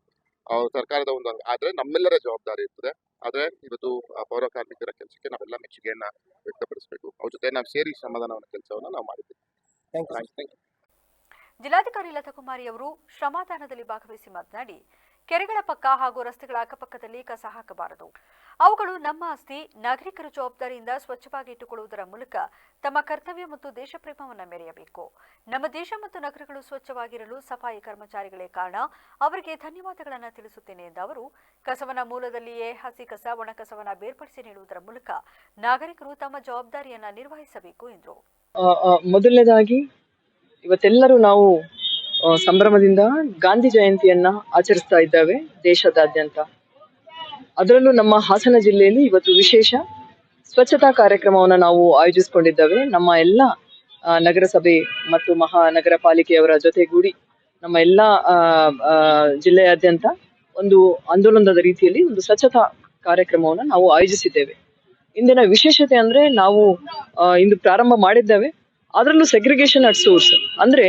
ಸರ್ಕಾರದ ಒಂದು ಅಂಗ, ಆದ್ರೆ ನಮ್ಮೆಲ್ಲರ ಜವಾಬ್ದಾರಿ ಇರ್ತದೆ. ಆದ್ರೆ ಇವತ್ತು ಪೌರ ಕಾರ್ಮಿಕರ ಕೆಲಸಕ್ಕೆ ನಾವೆಲ್ಲ ಮೆಚ್ಚುಗೆಯನ್ನ ವ್ಯಕ್ತಪಡಿಸಬೇಕು. ಅವ್ರ ಜೊತೆ ನಾವು ಸೇರಿ ಶ್ರಮದಾನವನ್ನ ಕೆಲಸವನ್ನ ನಾವು ಮಾಡಿದ್ದೀವಿ. Thank you. ಜಿಲ್ಲಾಧಿಕಾರಿ ಲತಾ ಕುಮಾರಿ ಅವರು ಶ್ರಮದಾನದಲ್ಲಿ ಭಾಗವಹಿಸಿ ಮಾತನಾಡಿ, ಕೆರೆಗಳ ಪಕ್ಕ ಹಾಗೂ ರಸ್ತೆಗಳ ಅಕ್ಕಪಕ್ಕದಲ್ಲಿ ಕಸ ಹಾಕಬಾರದು. ಅವುಗಳು ನಮ್ಮ ಆಸ್ತಿ. ನಾಗರಿಕರ ಜವಾಬ್ದಾರಿಯಿಂದ ಸ್ವಚ್ಛವಾಗಿ ಇಟ್ಟುಕೊಳ್ಳುವುದರ ಮೂಲಕ ತಮ್ಮ ಕರ್ತವ್ಯ ಮತ್ತು ದೇಶ ಪ್ರೇಮವನ್ನು ಮೆರೆಯಬೇಕು. ನಮ್ಮ ದೇಶ ಮತ್ತು ನಗರಗಳು ಸ್ವಚ್ಛವಾಗಿರಲು ಸಫಾಯಿ ಕರ್ಮಚಾರಿಗಳೇ ಕಾರಣ. ಅವರಿಗೆ ಧನ್ಯವಾದಗಳನ್ನು ತಿಳಿಸುತ್ತೇನೆ ಎಂದ ಅವರು, ಕಸವನ್ನ ಮೂಲದಲ್ಲಿಯೇ ಹಸಿ ಕಸ, ಒಣ ಕಸವನ್ನ ಬೇರ್ಪಡಿಸಿ ನೀಡುವುದರ ಮೂಲಕ ನಾಗರಿಕರು ತಮ್ಮ ಜವಾಬ್ದಾರಿಯನ್ನ ನಿರ್ವಹಿಸಬೇಕು ಎಂದರು. ಮೊದಲನೇದಾಗಿ ಇವತ್ತೆಲ್ಲರೂ ನಾವು ಸಂಭ್ರಮದಿಂದ ಗಾಂಧಿ ಜಯಂತಿಯನ್ನ ಆಚರಿಸ್ತಾ ಇದ್ದೇವೆ ದೇಶದಾದ್ಯಂತ. ಅದರಲ್ಲೂ ನಮ್ಮ ಹಾಸನ ಜಿಲ್ಲೆಯಲ್ಲಿ ಇವತ್ತು ವಿಶೇಷ ಸ್ವಚ್ಛತಾ ಕಾರ್ಯಕ್ರಮವನ್ನು ನಾವು ಆಯೋಜಿಸಿಕೊಂಡಿದ್ದೇವೆ. ನಮ್ಮ ಎಲ್ಲ ನಗರಸಭೆ ಮತ್ತು ಮಹಾನಗರ ಪಾಲಿಕೆಯವರ ಜೊತೆಗೂಡಿ ನಮ್ಮ ಎಲ್ಲ ಜಿಲ್ಲೆಯಾದ್ಯಂತ ಒಂದು ಆಂದೋಲನದ ರೀತಿಯಲ್ಲಿ ಒಂದು ಸ್ವಚ್ಛತಾ ಕಾರ್ಯಕ್ರಮವನ್ನು ನಾವು ಆಯೋಜಿಸಿದ್ದೇವೆ. ಇಂದಿನ ವಿಶೇಷತೆ ಅಂದ್ರೆ ನಾವು ಇಂದು ಪ್ರಾರಂಭ ಮಾಡಿದ್ದೇವೆ. ಅದರಲ್ಲೂ ಸೆಗ್ರಿಗೇಷನ್ ಅಟ್ ಸೋರ್ಸ್ ಅಂದ್ರೆ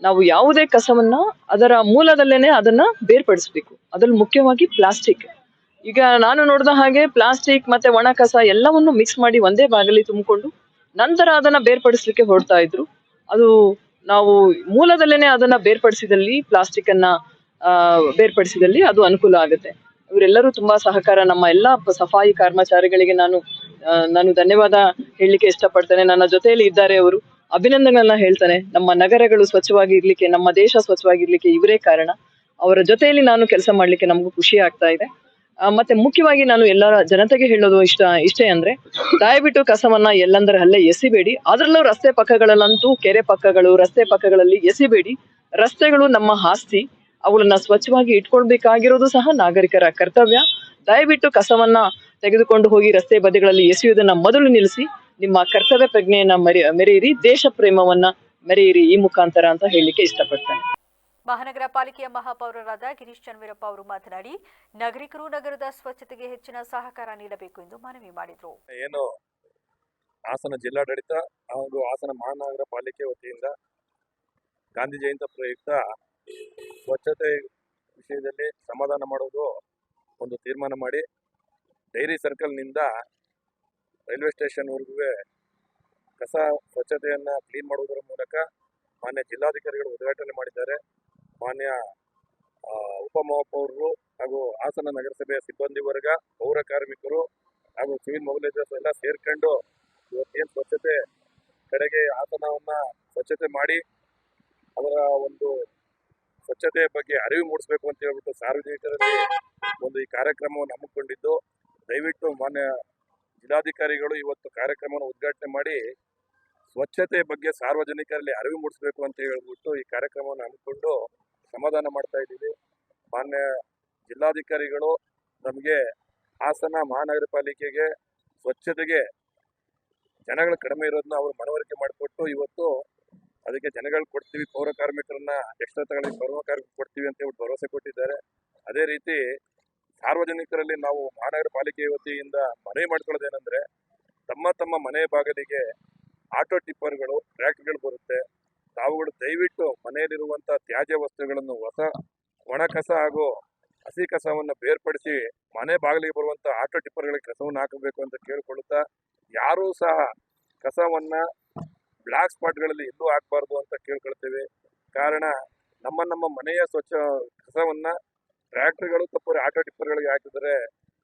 ನಾವು ಯಾವುದೇ ಕಸವನ್ನ ಅದರ ಮೂಲದಲ್ಲೇನೆ ಅದನ್ನ ಬೇರ್ಪಡಿಸಬೇಕು. ಅದರಲ್ಲಿ ಮುಖ್ಯವಾಗಿ ಪ್ಲಾಸ್ಟಿಕ್. ಈಗ ನಾನು ನೋಡಿದ ಹಾಗೆ ಪ್ಲಾಸ್ಟಿಕ್ ಮತ್ತೆ ಒಣ ಕಸ ಎಲ್ಲವನ್ನು ಮಿಕ್ಸ್ ಮಾಡಿ ಒಂದೇ ಬಾಗಲಿ ತುಂಬಿಕೊಂಡು ನಂತರ ಅದನ್ನ ಬೇರ್ಪಡಿಸ್ಲಿಕ್ಕೆ ಹೊರಡ್ತಾ ಇದ್ರು. ಅದು ನಾವು ಮೂಲದಲ್ಲೇನೆ ಅದನ್ನ ಬೇರ್ಪಡಿಸಿದಲ್ಲಿ, ಪ್ಲಾಸ್ಟಿಕ್ ಅನ್ನ ಬೇರ್ಪಡಿಸಿದಲ್ಲಿ ಅದು ಅನುಕೂಲ ಆಗುತ್ತೆ. ಇವರೆಲ್ಲರೂ ತುಂಬಾ ಸಹಕಾರ, ನಮ್ಮ ಎಲ್ಲ ಸಫಾಯಿ ಕರ್ಮಚಾರಿಗಳಿಗೆ ನಾನು ಧನ್ಯವಾದ ಹೇಳಲಿಕ್ಕೆ ಇಷ್ಟಪಡ್ತೇನೆ. ನನ್ನ ಜೊತೆಯಲ್ಲಿ ಇದ್ದಾರೆ ಅವರು, ಅಭಿನಂದನೆಗಳನ್ನ ಹೇಳ್ತಾನೆ. ನಮ್ಮ ನಗರಗಳು ಸ್ವಚ್ಛವಾಗಿ ಇರ್ಲಿಕ್ಕೆ, ನಮ್ಮ ದೇಶ ಸ್ವಚ್ಛವಾಗಿರ್ಲಿಕ್ಕೆ ಇವರೇ ಕಾರಣ. ಅವರ ಜೊತೆಯಲ್ಲಿ ನಾನು ಕೆಲಸ ಮಾಡ್ಲಿಕ್ಕೆ ನಮಗೂ ಖುಷಿ ಆಗ್ತಾ ಇದೆ. ಮತ್ತೆ ಮುಖ್ಯವಾಗಿ ನಾನು ಎಲ್ಲರ ಜನತೆಗೆ ಹೇಳೋದು ಇಷ್ಟೇ ಅಂದ್ರೆ, ದಯವಿಟ್ಟು ಕಸವನ್ನ ಎಲ್ಲಂದರ ಅಲ್ಲೇ ಎಸಿಬೇಡಿ. ಅದರಲ್ಲೂ ರಸ್ತೆ ಪಕ್ಕಗಳಲ್ಲಂತೂ, ಕೆರೆ ಪಕ್ಕಗಳು, ರಸ್ತೆ ಪಕ್ಕಗಳಲ್ಲಿ ಎಸಿಬೇಡಿ. ರಸ್ತೆಗಳು ನಮ್ಮ ಆಸ್ತಿ, ಅವುಗಳನ್ನ ಸ್ವಚ್ಛವಾಗಿ ಇಟ್ಕೊಳ್ಬೇಕಾಗಿರೋದು ಸಹ ನಾಗರಿಕರ ಕರ್ತವ್ಯ. ದಯವಿಟ್ಟು ಕಸವನ್ನ ತೆಗೆದುಕೊಂಡು ಹೋಗಿ ರಸ್ತೆ ಬದಿಗಳಲ್ಲಿ ಎಸೆಯುವುದನ್ನ ಮೊದಲು ನಿಲ್ಲಿಸಿ. ನಿಮ್ಮ ಕರ್ತವ್ಯ ಪ್ರಜ್ಞೆಯನ್ನ ಮೆರೆಯಿರಿ, ದೇಶ ಪ್ರೇಮವನ್ನ ಮೆರೆಯಿರಿ ಈ ಮುಖಾಂತರ ಅಂತ ಹೇಳಲಿಕ್ಕೆ ಇಷ್ಟಪಡ್ತೇನೆ. ಮಹಾನಗರ ಪಾಲಿಕೆಯ ಮಹಾಪೌರರಾದ ಗಿರೀಶ್ ಚಂದ್ರವೀರಪ್ಪ ಅವರು ಮಾತನಾಡಿ, ನಾಗರಿಕರು ನಗರದ ಸ್ವಚ್ಛತೆಗೆ ಹೆಚ್ಚಿನ ಸಹಕಾರ ನೀಡಬೇಕು ಎಂದು ಮನವಿ ಮಾಡಿದರು. ಏನು ಹಾಸನ ಜಿಲ್ಲಾಡಳಿತ ಹಾಗೂ ಹಾಸನ ಮಹಾನಗರ ಪಾಲಿಕೆ ವತಿಯಿಂದ ಗಾಂಧಿ ಜಯಂತಿ ಪ್ರಯುಕ್ತ ಸ್ವಚ್ಛತೆ ವಿಷಯದಲ್ಲಿ ಸಮಾಧಾನ ಮಾಡುವುದು ಒಂದು ತೀರ್ಮಾನ ಮಾಡಿ, ಡೈರಿ ಸರ್ಕಲ್ನಿಂದ ರೈಲ್ವೆ ಸ್ಟೇಷನ್ವರೆಗೂ ಕಸ ಸ್ವಚ್ಛತೆಯನ್ನು ಕ್ಲೀನ್ ಮಾಡುವುದರ ಮೂಲಕ ಮಾನ್ಯ ಜಿಲ್ಲಾಧಿಕಾರಿಗಳು ಉದ್ಘಾಟನೆ ಮಾಡಿದ್ದಾರೆ. ಮಾನ್ಯ ಉಪಮಹಾಪೌರರು ಹಾಗೂ ಹಾಸನ ನಗರಸಭೆಯ ಸಿಬ್ಬಂದಿ ವರ್ಗ, ಪೌರ ಕಾರ್ಮಿಕರು ಹಾಗೂ ಸಿವಿಲ್ ಮೊಬಿಲೈಸರ್ಸ್ ಎಲ್ಲ ಸೇರ್ಕೊಂಡು ಇವತ್ತೇನು ಸ್ವಚ್ಛತೆ ಕಡೆಗೆ ಹಾಸನವನ್ನು ಸ್ವಚ್ಛತೆ ಮಾಡಿ ಅವರ ಒಂದು ಸ್ವಚ್ಛತೆಯ ಬಗ್ಗೆ ಅರಿವು ಮೂಡಿಸಬೇಕು ಅಂತ ಹೇಳ್ಬಿಟ್ಟು ಸಾರ್ವಜನಿಕರಲ್ಲಿ ಒಂದು ಈ ಕಾರ್ಯಕ್ರಮವನ್ನು ಹಮ್ಮಿಕೊಂಡಿದ್ದು, ದಯವಿಟ್ಟು ಮಾನ್ಯ ಜಿಲ್ಲಾಧಿಕಾರಿಗಳು ಇವತ್ತು ಕಾರ್ಯಕ್ರಮವನ್ನು ಉದ್ಘಾಟನೆ ಮಾಡಿ ಸ್ವಚ್ಛತೆಯ ಬಗ್ಗೆ ಸಾರ್ವಜನಿಕರಲ್ಲಿ ಅರಿವು ಮೂಡಿಸಬೇಕು ಅಂತ ಹೇಳ್ಬಿಟ್ಟು ಈ ಕಾರ್ಯಕ್ರಮವನ್ನು ಹಮ್ಮಿಕೊಂಡು ಸಮಾಧಾನ ಮಾಡ್ತಾ ಇದ್ದೀವಿ. ಮಾನ್ಯ ಜಿಲ್ಲಾಧಿಕಾರಿಗಳು ನಮಗೆ ಹಾಸನ ಮಹಾನಗರ ಪಾಲಿಕೆಗೆ ಸ್ವಚ್ಛತೆಗೆ ಜನಗಳು ಕಡಿಮೆ ಇರೋದನ್ನ ಅವರು ಮನವರಿಕೆ ಮಾಡಿಕೊಟ್ಟು ಇವತ್ತು ಅದಕ್ಕೆ ಜನಗಳು ಕೊಡ್ತೀವಿ, ಪೌರ ಕಾರ್ಮಿಕರನ್ನ ಎಕ್ಸ್ಟ್ರಾ ತಗೊಳ್ಳಿ, ಪೌರ ಕಾರ್ಮಿಕರು ಕೊಡ್ತೀವಿ ಅಂತ ಹೇಳ್ಬಿಟ್ಟು ಭರವಸೆ ಕೊಟ್ಟಿದ್ದಾರೆ. ಅದೇ ರೀತಿ ಸಾರ್ವಜನಿಕರಲ್ಲಿ ನಾವು ಮಹಾನಗರ ಪಾಲಿಕೆ ವತಿಯಿಂದ ಮನವಿ ಮಾಡ್ಕೊಳ್ಳೋದೇನೆಂದರೆ, ತಮ್ಮ ತಮ್ಮ ಮನೆ ಬಾಗಿಲಿಗೆ ಆಟೋ ಟಿಪ್ಪರ್ಗಳು, ಟ್ರ್ಯಾಕ್ಟರ್ಗಳು ಬರುತ್ತೆ. ತಾವುಗಳು ದಯವಿಟ್ಟು ಮನೆಯಲ್ಲಿರುವಂಥ ತ್ಯಾಜ್ಯ ವಸ್ತುಗಳನ್ನು ಒಣ ಕಸ ಹಾಗೂ ಹಸಿ ಕಸವನ್ನು ಬೇರ್ಪಡಿಸಿ ಮನೆ ಬಾಗಿಲಿಗೆ ಬರುವಂಥ ಆಟೋ ಟಿಪ್ಪರ್ಗಳಿಗೆ ಕಸವನ್ನು ಹಾಕಬೇಕು ಅಂತ ಕೇಳಿಕೊಳ್ಳುತ್ತಾ, ಯಾರೂ ಸಹ ಕಸವನ್ನು ಬ್ಲಾಕ್ ಸ್ಪಾಟ್ಗಳಲ್ಲಿ ಎಲ್ಲೂ ಹಾಕಬಾರ್ದು ಅಂತ ಕೇಳ್ಕೊಳ್ತೇವೆ. ಕಾರಣ ನಮ್ಮ ಮನೆಯ ಕಸವನ್ನು ಟ್ರ್ಯಾಕ್ಟರ್ಗಳು ತಪ್ಪರೆ ಆಟೋ ಟಿಪ್ಪರ್ಗಳಿಗೆ ಹಾಕಿದರೆ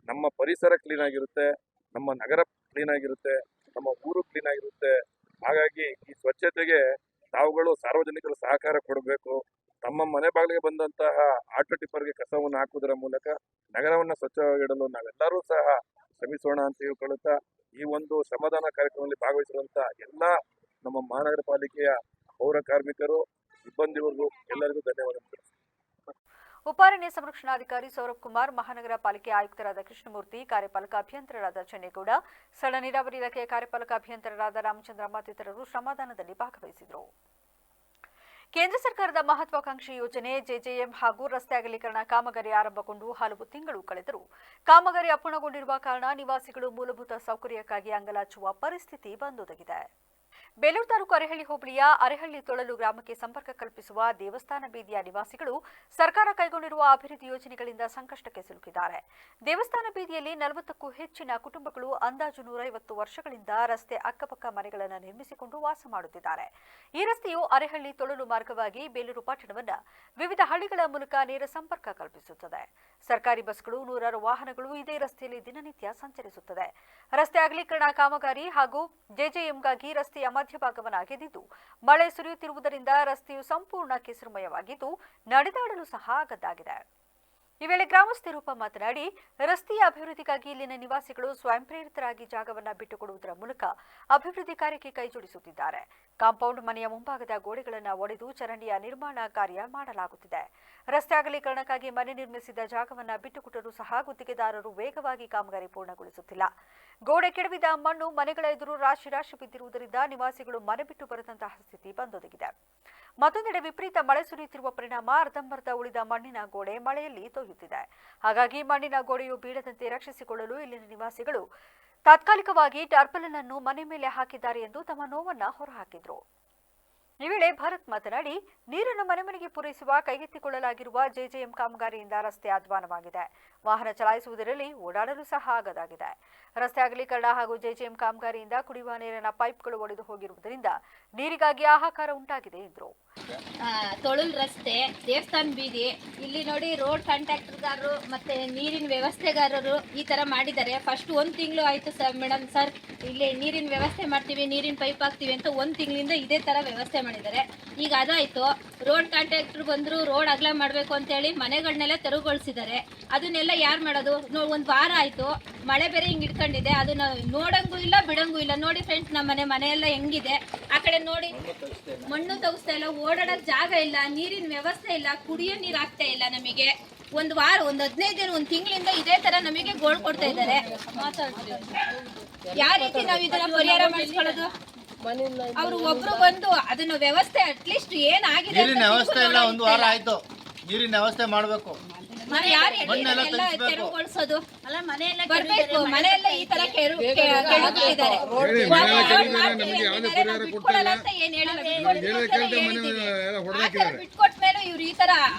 ನಮ್ಮ ಪರಿಸರ ಕ್ಲೀನ್ ಆಗಿರುತ್ತೆ, ನಮ್ಮ ನಗರ ಕ್ಲೀನ್ ಆಗಿರುತ್ತೆ, ನಮ್ಮ ಊರು ಕ್ಲೀನ್ ಆಗಿರುತ್ತೆ. ಹಾಗಾಗಿ ಈ ಸ್ವಚ್ಛತೆಗೆ ತಾವುಗಳು ಸಾರ್ವಜನಿಕರು ಸಹಕಾರ ಕೊಡಬೇಕು. ತಮ್ಮ ಮನೆ ಬಾಗಿಲಿಗೆ ಬಂದಂತಹ ಆಟೋ ಟಿಪ್ಪರ್ಗೆ ಕಸವನ್ನು ಹಾಕುವುದರ ಮೂಲಕ ನಗರವನ್ನು ಸ್ವಚ್ಛವಾಗಿಡಲು ನಾವೆಲ್ಲರೂ ಸಹ ಶ್ರಮಿಸೋಣ ಅಂತ ಹೇಳ್ಕೊಳ್ಳುತ್ತಾ, ಈ ಒಂದು ಶ್ರಮದಾನ ಕಾರ್ಯಕ್ರಮದಲ್ಲಿ ಭಾಗವಹಿಸಿರುವಂಥ ಎಲ್ಲ ನಮ್ಮ ಮಹಾನಗರ ಪಾಲಿಕೆಯ ಪೌರ ಕಾರ್ಮಿಕರು, ಸಿಬ್ಬಂದಿವರೆಗೂ ಎಲ್ಲರಿಗೂ ಧನ್ಯವಾದಗಳು. ಉಪಾರಣ್ಯ ಸಂರಕ್ಷಣಾಧಿಕಾರಿ ಸೌರಭ್ ಕುಮಾರ್, ಮಹಾನಗರ ಪಾಲಿಕೆ ಆಯುಕ್ತರಾದ ಕೃಷ್ಣಮೂರ್ತಿ, ಕಾರ್ಯಪಾಲಕ ಅಭಿಯಂತರರಾದ ಚೆನ್ನೇಗೌಡ, ಸ್ಥಳ ನೀರಾವರಿ ಇಲಾಖೆಯ ಕಾರ್ಯಪಾಲಕ ಅಭಿಯಂತರರಾದ ರಾಮಚಂದ್ರ ಮತ್ತಿತರರು ಶ್ರಮದಾನದಲ್ಲಿ ಭಾಗವಹಿಸಿದರು. ಕೇಂದ್ರ ಸರ್ಕಾರದ ಮಹತ್ವಾಕಾಂಕ್ಷಿ ಯೋಜನೆ ಜೆಜೆಎಂ ಹಾಗೂ ರಸ್ತೆ ಅಗಲೀಕರಣ ಕಾಮಗಾರಿ ಆರಂಭಗೊಂಡು ಹಲವು ತಿಂಗಳು ಕಳೆದರೂ ಕಾಮಗಾರಿ ಅಪೂರ್ಣಗೊಂಡಿರುವ ಕಾರಣ ನಿವಾಸಿಗಳು ಮೂಲಭೂತ ಸೌಕರ್ಯಕ್ಕಾಗಿ ಅಂಗಲಾಚುವ ಪರಿಸ್ಥಿತಿ ಬಂದೊದಗಿದೆ. ಬೇಲೂರು ತಾಲೂಕು ಅರೆಹಳ್ಳಿ ಹೋಬಳಿಯ ಅರೆಹಳ್ಳಿ ತೊಳಲು ಗ್ರಾಮಕ್ಕೆ ಸಂಪರ್ಕ ಕಲ್ಪಿಸುವ ದೇವಸ್ಥಾನ ಬೀದಿಯ ನಿವಾಸಿಗಳು ಸರ್ಕಾರ ಕೈಗೊಂಡಿರುವ ಅಭಿವೃದ್ಧಿ ಯೋಜನೆಗಳಿಂದ ಸಂಕಷ್ಟಕ್ಕೆ ಸಿಲುಕಿದ್ದಾರೆ. ದೇವಸ್ಥಾನ ಬೀದಿಯಲ್ಲಿ 40ಕ್ಕೂ ಹೆಚ್ಚಿನ ಕುಟುಂಬಗಳು ಅಂದಾಜು 150 ವರ್ಷಗಳಿಂದ ರಸ್ತೆ ಅಕ್ಕಪಕ್ಕ ಮನೆಗಳನ್ನು ನಿರ್ಮಿಸಿಕೊಂಡು ವಾಸ ಮಾಡುತ್ತಿದ್ದಾರೆ. ಈ ರಸ್ತೆಯು ಅರೆಹಳ್ಳಿ ತೊಳಲು ಮಾರ್ಗವಾಗಿ ಬೇಲೂರು ಪಟ್ಟಣವನ್ನು ವಿವಿಧ ಹಳ್ಳಿಗಳ ಮೂಲಕ ನೇರ ಸಂಪರ್ಕ ಕಲ್ಪಿಸುತ್ತದೆ. ಸರ್ಕಾರಿ ಬಸ್ಗಳು, 100 ವಾಹನಗಳು ಇದೇ ರಸ್ತೆಯಲ್ಲಿ ದಿನನಿತ್ಯ ಸಂಚರಿಸುತ್ತದೆ. ರಸ್ತೆ ಅಗಲೀಕರಣ ಕಾಮಗಾರಿ ಹಾಗೂ ಜೆಜೆಎಂಗಾಗಿ ರಸ್ತೆಯ ಮಧ್ಯಭಾಗವನ್ನು ಅಗೆದಿದ್ದು ಮಳೆ ಸುರಿಯುತ್ತಿರುವುದರಿಂದ ರಸ್ತೆಯು ಸಂಪೂರ್ಣ ಕೆಸರುಮಯವಾಗಿದ್ದು ನಡೆದಾಡಲು ಸಹ ಆಗದ್ದಾಗಿದೆ. ಈ ವೇಳೆ ಗ್ರಾಮಸ್ಥರೂಪ ಮಾತನಾಡಿ, ರಸ್ತೆಯ ಅಭಿವೃದ್ಧಿಗಾಗಿ ಇಲ್ಲಿನ ನಿವಾಸಿಗಳು ಸ್ವಯಂ ಪ್ರೇರಿತರಾಗಿ ಜಾಗವನ್ನು ಬಿಟ್ಟುಕೊಡುವುದರ ಮೂಲಕ ಅಭಿವೃದ್ಧಿ ಕಾರ್ಯಕ್ಕೆ ಕೈಜೋಡಿಸುತ್ತಿದ್ದಾರೆ. ಕಾಂಪೌಂಡ್ ಮನೆಯ ಮುಂಭಾಗದ ಗೋಡೆಗಳನ್ನು ಒಡೆದು ಚರಂಡಿಯ ನಿರ್ಮಾಣ ಕಾರ್ಯ ಮಾಡಲಾಗುತ್ತಿದೆ. ರಸ್ತೆ ಅಗಲೀಕರಣಕ್ಕಾಗಿ ಮನೆ ನಿರ್ಮಿಸಿದ ಜಾಗವನ್ನು ಬಿಟ್ಟುಕೊಟ್ಟರೂ ಸಹ ಗುತ್ತಿಗೆದಾರರು ವೇಗವಾಗಿ ಕಾಮಗಾರಿ ಪೂರ್ಣಗೊಳಿಸುತ್ತಿಲ್ಲ. ಗೋಡೆ ಕೆಡವಿದ ಮಣ್ಣು ಮನೆಗಳ ಎದುರು ರಾಶಿ ರಾಶಿ ಬಿದ್ದಿರುವುದರಿಂದ ನಿವಾಸಿಗಳು ಮನೆ ಬಿಟ್ಟು ಬರದಂತಹ ಸ್ಥಿತಿ ಬಂದೊದಗಿದೆ. ಮತ್ತೊಂದೆಡೆ ವಿಪರೀತ ಮಳೆ ಸುರಿಯುತ್ತಿರುವ ಪರಿಣಾಮ ಅರ್ಧಂಬರ್ಧ ಉಳಿದ ಮಣ್ಣಿನ ಗೋಡೆ ಮಳೆಯಲ್ಲಿ ತೊಯ್ಯುತ್ತಿದೆ. ಹಾಗಾಗಿ ಮಣ್ಣಿನ ಗೋಡೆಯು ಬೀಳದಂತೆ ರಕ್ಷಿಸಿಕೊಳ್ಳಲು ಇಲ್ಲಿನ ನಿವಾಸಿಗಳು ತಾತ್ಕಾಲಿಕವಾಗಿ ಟಾರ್ಪಲಿನ್ ಅನ್ನು ಮನೆ ಮೇಲೆ ಹಾಕಿದ್ದಾರೆ ಎಂದು ತಮ್ಮ ನೋವನ್ನು ಹೊರಹಾಕಿದರು. ಈ ವೇಳೆ ಭರತ್ ಮಾತನಾಡಿ, ನೀರನ್ನು ಮನೆ ಮನೆಗೆ ಪೂರೈಸುವ ಕೈಗೆತ್ತಿಕೊಳ್ಳಲಾಗಿರುವ ಜೆಜೆಎಂ ಕಾಮಗಾರಿಯಿಂದ ರಸ್ತೆ ಅಧ್ವಾನವಾಗಿದೆ. ವಾಹನ ಚಲಾಯಿಸುವುದರಲ್ಲಿ ಓಡಾಡಲು ಸಹ ಆಗದಾಗಿದೆ. ರಸ್ತೆ ಅಗಲೀಕರಣ ಹಾಗೂ ಜೆಜೆಎಂ ಕಾಮಗಾರಿಯಿಂದ ಕುಡಿಯುವ ನೀರಿನ ಪೈಪ್ಗಳು ಒಡೆದು ಹೋಗಿರುವುದರಿಂದ ನೀರಿಗಾಗಿ ಹಾಹಾಕಾರ ಉಂಟಾಗಿದೆ ಎಂದರು. ತೊಳಲ್ ರಸ್ತೆ, ದೇವಸ್ಥಾನ ಬೀದಿ, ಇಲ್ಲಿ ನೋಡಿ ರೋಡ್ ಕಾಂಟ್ರಾಕ್ಟರ್ಗಾರರು ಮತ್ತೆ ನೀರಿನ ವ್ಯವಸ್ಥೆಗಾರರು ಈ ತರ ಮಾಡಿದ್ದಾರೆ. ಫಸ್ಟ್ 1 ತಿಂಗಳು ಆಯ್ತು ಸರ್, ಮೇಡಮ್ ಸರ್ ಇಲ್ಲಿ ನೀರಿನ ವ್ಯವಸ್ಥೆ ಮಾಡ್ತೀವಿ, ನೀರಿನ ಪೈಪ್ ಹಾಕ್ತೀವಿ ಅಂತ 1 ತಿಂಗಳಿಂದ ಇದೇ ತರ ವ್ಯವಸ್ಥೆ ಮಾಡಿದ್ದಾರೆ. ಈಗ ಅದಾಯ್ತು, ರೋಡ್ ಕಾಂಟ್ರಾಕ್ಟರ್ ಬಂದ್ರು ರೋಡ್ ಅಗಲ ಮಾಡಬೇಕು ಅಂತ ಹೇಳಿ ಮನೆಗಳನ್ನೆಲ್ಲ ತೆರವುಗೊಳಿಸಿದ್ದಾರೆ. ಅದನ್ನೆಲ್ಲ ಯಾರು ಮಾಡೋದು? 1 ವಾರ ಆಯ್ತು, ಮಳೆ ಬೇರೆ ಹಿಂಗ್ ಇಟ್ಕೊಂಡಿದೆ, ಅದನ್ನ ನೋಡಂಗೂ ಇಲ್ಲ ಬಿಡಂಗೂ ಇಲ್ಲ. ನೋಡಿ ಫ್ರೆಂಡ್ಸ್, ನಮ್ಮ ಮನೆಯೆಲ್ಲ ಹೆಂಗಿದೆ, ಆ ಕಡೆ ನೋಡಿ ಮಣ್ಣು ತಗಿಸ್ತಾ ಇಲ್ಲ, ಓಡಾಡಕ್ ಜಾಗ ಇಲ್ಲ, ನೀರಿನ ವ್ಯವಸ್ಥೆ ಇಲ್ಲ, ಕುಡಿಯೋ ನೀರು ಆಗ್ತಾ ಇಲ್ಲ. ನಮಗೆ 1 ವಾರ, 15 ದಿನ, 1 ತಿಂಗಳಿಂದ ಇದೇ ತರ ನಮಗೆ ಗೋಳ್ ಕೊಡ್ತಾ ಇದ್ದಾರೆ. ಯಾವ ರೀತಿ ನಾವು ಇದನ್ನ ಪರಿಹಾರ ಮಾಡಿಸ್ಕೊಳ್ಳೋದು? ಅವರು ಒಬ್ರು ಬಂದು ಅದನ್ನ ವ್ಯವಸ್ಥೆ ಅಟ್ಲೀಸ್ಟ್ ಏನಾಗಿದೆ ನೀರಿನ ವ್ಯವಸ್ಥೆ ಇಲ್ಲ, 1 ವಾರ ಆಯ್ತು. ನೀರಿನ ವ್ಯವಸ್ಥೆ ಮಾಡಬೇಕು. ತೆರವುಗೊಳಿಸೋದು ಬರ್ಬೇಕು. ಮನೆಯೆಲ್ಲ ಈ ತರ ಕೆಳಬಿಟ್ಟಿದ್ದಾರೆ. ಬಿಟ್ಕೊಟ್ಟ ಮೇಲೆ ಇವ್ರು ಈ ತರ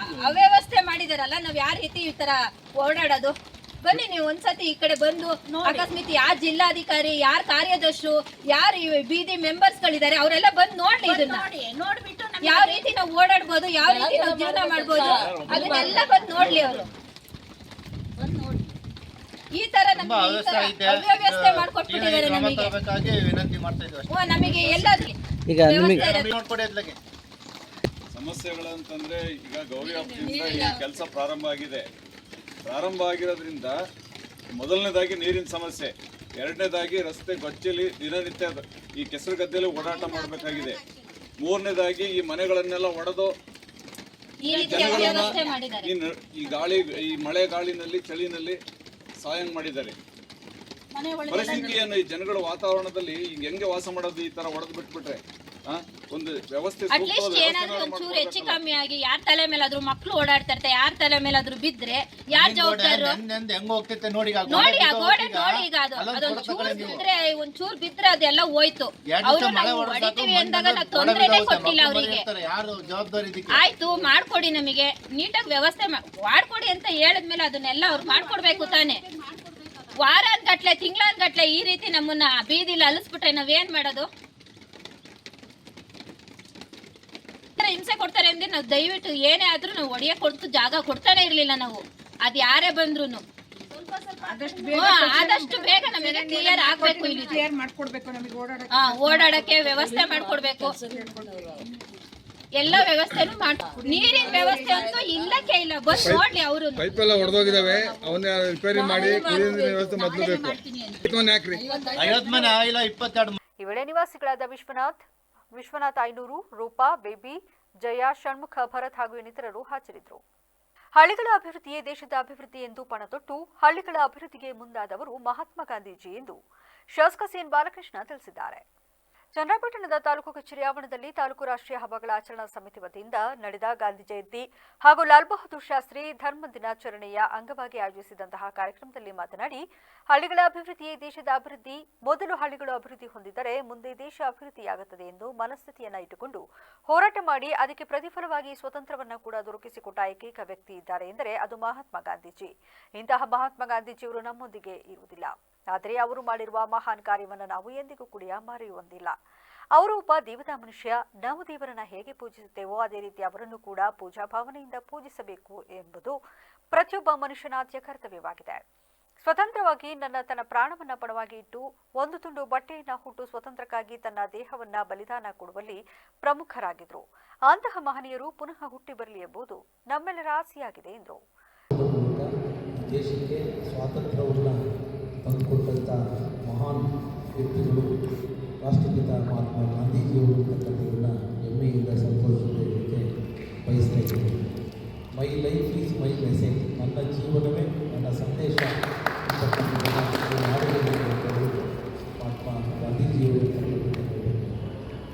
ಅವ್ಯವಸ್ಥೆ ಮಾಡಿದಾರಲ್ಲ, ನಾವ್ ಯಾವ ರೀತಿ ಈ ತರ ಓಡಾಡೋದು? ಬನ್ನಿ ನೀವು ಒಂದ್ಸತಿ ಈ ಕಡೆ ಬಂದು ಅಕಸ್ಮಾತ್ ಯಾರ್ ಜಿಲ್ಲಾಧಿಕಾರಿ, ಯಾರ್ ಕಾರ್ಯದರ್ಶಿ, ಯಾರು ಬೀದಿ ಮೆಂಬರ್ಸ್ ಗಳಿದ್ದಾರೆ ಅವರೆಲ್ಲ ಬಂದು ನೋಡ್ಲಿ, ಇದನ್ನ ನೋಡ್ಬಿಟ್ಟು ಯಾವ ರೀತಿ ನಾವು ಓಡಾಡ್ಬೋದು, ಯಾವ ರೀತಿ ನಾವು ಜೀವನ ಮಾಡ್ಬೋದು, ಅದನ್ನೆಲ್ಲ ಬಂದು ನೋಡ್ಲಿ ಅವರು. ಈ ತರ ಅವ್ಯವಸ್ಥೆ ಮಾಡ್ಕೊಟ್ಬಿಟ್ಟಿದ್ದಾರೆ ನಮಗೆ. ನಮಗೆ ಎಲ್ಲಾದ್ರೂ ಸಮಸ್ಯೆಗಳಂತಂದ್ರೆ ಈಗ ಗೌರಿ ಹಬ್ಬದಿಂದ ಈ ಕೆಲಸ ಪ್ರಾರಂಭ ಆಗಿರೋದ್ರಿಂದ ಮೊದಲನೇದಾಗಿ ನೀರಿನ ಸಮಸ್ಯೆ, ಎರಡನೇದಾಗಿ ರಸ್ತೆ ಗೊಚ್ಚಲಿ ದಿನನಿತ್ಯ ಈ ಕೆಸರು ಗದ್ದೆಯಲ್ಲಿ ಓಡಾಟ ಮಾಡಬೇಕಾಗಿದೆ, ಮೂರನೇದಾಗಿ ಈ ಮನೆಗಳನ್ನೆಲ್ಲ ಒಡೆದು ಈ ಮಳೆ ಗಾಳಿನಲ್ಲಿ ಚಳಿನಲ್ಲಿ ಸಾಯಂಗ್ ಮಾಡಿದ್ದಾರೆ. ಪರಿಸ್ಥಿತಿಯನ್ನು ಈ ಜನಗಳ ವಾತಾವರಣದಲ್ಲಿ ಹೆಂಗೆ ವಾಸ ಮಾಡೋದು? ಈ ತರ ಒಡೆದು ಬಿಟ್ಬಿಟ್ರೆ ಒಂದು ವ್ಯವಸ್ಥೆ ಅಟ್ಲೀಸ್ಟ್ ಏನಾದ್ರೂ ಒಂಚೂರು ಹೆಚ್ಚು ಕಮ್ಮಿ ಆಗಿ ಯಾರ ತಲೆ ಮೇಲಾದ್ರೂ ಮಕ್ಳು ಓಡಾಡ್ತಾ ಇರ್ತಾರೆ, ಯಾರ ತಲೆ ಮೇಲಾದ್ರೂ ಬಿದ್ರೆ ಯಾರ್ ಜವಾಬ್ದಾರರು? ನೋಡಿ ಆ ಗೋಡೆ ನೋಡಿ, ಈಗ ಅದೊಂಚೂರು ಬಿದ್ರೆ, ಒಂಚೂರು ಬಿದ್ರೆ ಅದೆಲ್ಲ ಹೋಯ್ತು. ಅವ್ರು ನಾವು ಹೊಡಿತೀವಿ ಅಂದಾಗ ನಾವು ತೊಂದ್ರೆನೇ ಕೊಟ್ಟಿಲ್ಲ ಅವರಿಗೆ. ಆಯ್ತು ಮಾಡ್ಕೊಡಿ, ನಮಗೆ ನೀಟಾಗಿ ವ್ಯವಸ್ಥೆ ಮಾಡ್ಕೊಡಿ ಅಂತ ಹೇಳಿದ್ಮೇಲೆ ಅದನ್ನೆಲ್ಲ ಅವ್ರು ಮಾಡ್ಕೊಡ್ಬೇಕು ತಾನೆ. ವಾರಾನ್ಗಟ್ಲೆ ತಿಂಗಳಾನ್ಗಟ್ಲೆ ಈ ರೀತಿ ನಮ್ಮನ್ನ ಬೀದಿಲಿ ಅಲಿಸ್ಬಿಟ್ರೆ ನಾವೇನ್ ಮಾಡೋದು? ಹಿಂಸೆ ಕೊಡ್ತಾರೆ ಅಂದ್ರೆ ನಾವು ದಯವಿಟ್ಟು ಏನೇ ಆದ್ರೂ ನಾವು ಒಡೆಯ ಕೊಡ್ತು ಜಾಗ ಕೊಡ್ತಾನೆ ಇರ್ಲಿಲ್ಲ ನಾವು. ಅದ್ ಯಾರೇ ಬಂದ್ರು ಆದಷ್ಟು ಬೇಗ ನಮಗೆ ಕ್ಲಿಯರ್ ಆಗ್ಬೇಕು. ಇಲ್ಲಿ ಓಡಾಡಕ್ಕೆ ವ್ಯವಸ್ಥೆ ಮಾಡ್ಕೊಡ್ಬೇಕು. ಎಲ್ಲ ವ್ಯವಸ್ಥೆನೂ ನೀರಿನ ವ್ಯವಸ್ಥೆ ಅಂತೂ ಇಲ್ಲಕ್ಕೆ ಇಲ್ಲ. ಬಸ್ ನೋಡ್ಲಿ, ಅವರು ಪೈಪ್ ಎಲ್ಲ ಹೊಡೆದೋಗಿದಾವೆ, ಅವನ್ನ ರಿಪೇರಿ ಮಾಡಿ ಕುಡಿಯುವ ನೀರಿನ ವ್ಯವಸ್ಥೆ ಮೊದಲು ಬೇಕು. ಈ ವೇಳೆ ನಿವಾಸಿಗಳಾದ ವಿಶ್ವನಾಥ್ ಐನೂರು, ರೂಪಾ, ಬೇಬಿ, ಜಯ, ಷಣ್ಮುಖ, ಭರತ್ ಹಾಗೂ ಇನ್ನಿತರರು ಹಾಜರಿದ್ದರು. ಹಳ್ಳಿಗಳ ಅಭಿವೃದ್ಧಿಯೇ ದೇಶದ ಅಭಿವೃದ್ಧಿ ಎಂದು ಪಣತೊಟ್ಟು ಹಳ್ಳಿಗಳ ಅಭಿವೃದ್ಧಿಗೆ ಮುಂದಾದವರು ಮಹಾತ್ಮ ಗಾಂಧೀಜಿ ಎಂದು ಶಾಸಕ ಸಿಎನ್ ಬಾಲಕೃಷ್ಣ ತಿಳಿಸಿದ್ದಾರೆ. ಚನ್ನರಾಯಪಟ್ಟಣದ ತಾಲೂಕು ಕಚೇರಿ ಆವರಣದಲ್ಲಿ ತಾಲೂಕು ರಾಷ್ಟ್ರೀಯ ಹಬ್ಬಗಳ ಆಚರಣಾ ಸಮಿತಿ ವತಿಯಿಂದ ನಡೆದ ಗಾಂಧಿ ಜಯಂತಿ ಹಾಗೂ ಲಾಲ್ ಬಹದ್ದೂರ್ ಶಾಸ್ತ್ರಿ ಧರ್ಮ ದಿನಾಚರಣೆಯ ಅಂಗವಾಗಿ ಆಯೋಜಿಸಿದಂತಹ ಕಾರ್ಯಕ್ರಮದಲ್ಲಿ ಮಾತನಾಡಿ, ಹಳ್ಳಿಗಳ ಅಭಿವೃದ್ಧಿಯೇ ದೇಶದ ಅಭಿವೃದ್ಧಿ. ಮೊದಲು ಹಳ್ಳಿಗಳು ಅಭಿವೃದ್ಧಿ ಹೊಂದಿದ್ದರೆ ಮುಂದೆ ದೇಶ ಅಭಿವೃದ್ಧಿಯಾಗುತ್ತದೆ ಎಂದು ಮನಸ್ಥಿತಿಯನ್ನು ಇಟ್ಟುಕೊಂಡು ಹೋರಾಟ ಮಾಡಿ ಅದಕ್ಕೆ ಪ್ರತಿಫಲವಾಗಿ ಸ್ವತಂತ್ರವನ್ನು ಕೂಡ ದೊರಕಿಸಿಕೊಟ್ಟ ಏಕೈಕ ವ್ಯಕ್ತಿ ಇದ್ದಾರೆ ಎಂದರೆ ಅದು ಮಹಾತ್ಮ ಗಾಂಧೀಜಿ. ಇಂತಹ ಮಹಾತ್ಮ ಗಾಂಧೀಜಿಯವರು ನಮ್ಮೊಂದಿಗೆ ಇರುವುದಿಲ್ಲ, ಆದರೆ ಅವರು ಮಾಡಿರುವ ಮಹಾನ್ ಕಾರ್ಯವನ್ನು ನಾವು ಎಂದಿಗೂ ಕೂಡ ಮರೆಯುವಂತಿಲ್ಲ. ಅವರು ಒಬ್ಬ ದೇವದ ಮನುಷ್ಯ. ನಾವು ದೇವರನ್ನ ಹೇಗೆ ಪೂಜಿಸುತ್ತೇವೋ ಅದೇ ರೀತಿ ಅವರನ್ನು ಕೂಡ ಪೂಜಾ ಭಾವನೆಯಿಂದ ಪೂಜಿಸಬೇಕು ಎಂಬುದು ಪ್ರತಿಯೊಬ್ಬ ಮನುಷ್ಯನ ಆದ್ಯ ಕರ್ತವ್ಯವಾಗಿದೆ. ಸ್ವತಂತ್ರವಾಗಿ ತನ್ನ ಪ್ರಾಣವನ್ನ ಪಣವಾಗಿ ಇಟ್ಟು ಒಂದು ತುಂಡು ಬಟ್ಟೆಯನ್ನ ಹುಟ್ಟು ಸ್ವತಂತ್ರಕ್ಕಾಗಿ ತನ್ನ ದೇಹವನ್ನ ಬಲಿದಾನ ಕೊಡುವಲ್ಲಿ ಪ್ರಮುಖರಾಗಿದ್ರು. ಅಂತಹ ಮಹನೀಯರು ಪುನಃ ಹುಟ್ಟಿ ಬರಲಿ ಎಂಬುದು ನಮ್ಮೆಲ್ಲರ ಆಸೆಯಾಗಿದೆ ಎಂದರು. ದೇಶಕ್ಕೆ ಸ್ವಾತಂತ್ರ್ಯವನ್ನು ತಂದುಕೊಟ್ಟಂಥ ಮಹಾನ್ ವ್ಯಕ್ತಿಗಳು ರಾಷ್ಟ್ರಪಿತ ಮಹಾತ್ಮ ಗಾಂಧೀಜಿಯವರು ಅಂತಕ್ಕಂಥದ್ದನ್ನು ಹೆಮ್ಮೆಯಿಂದ ಸಂತೋಷಕ್ಕೆ ಬಯಸ್ತಾ ಇದ್ದೇನೆ. My life is my message, ನನ್ನ ಜೀವನವೇ ನನ್ನ ಸಂದೇಶ ಮಹಾತ್ಮ ಗಾಂಧೀಜಿಯವರು ಅಂತಕ್ಕಂಥದ್ದು.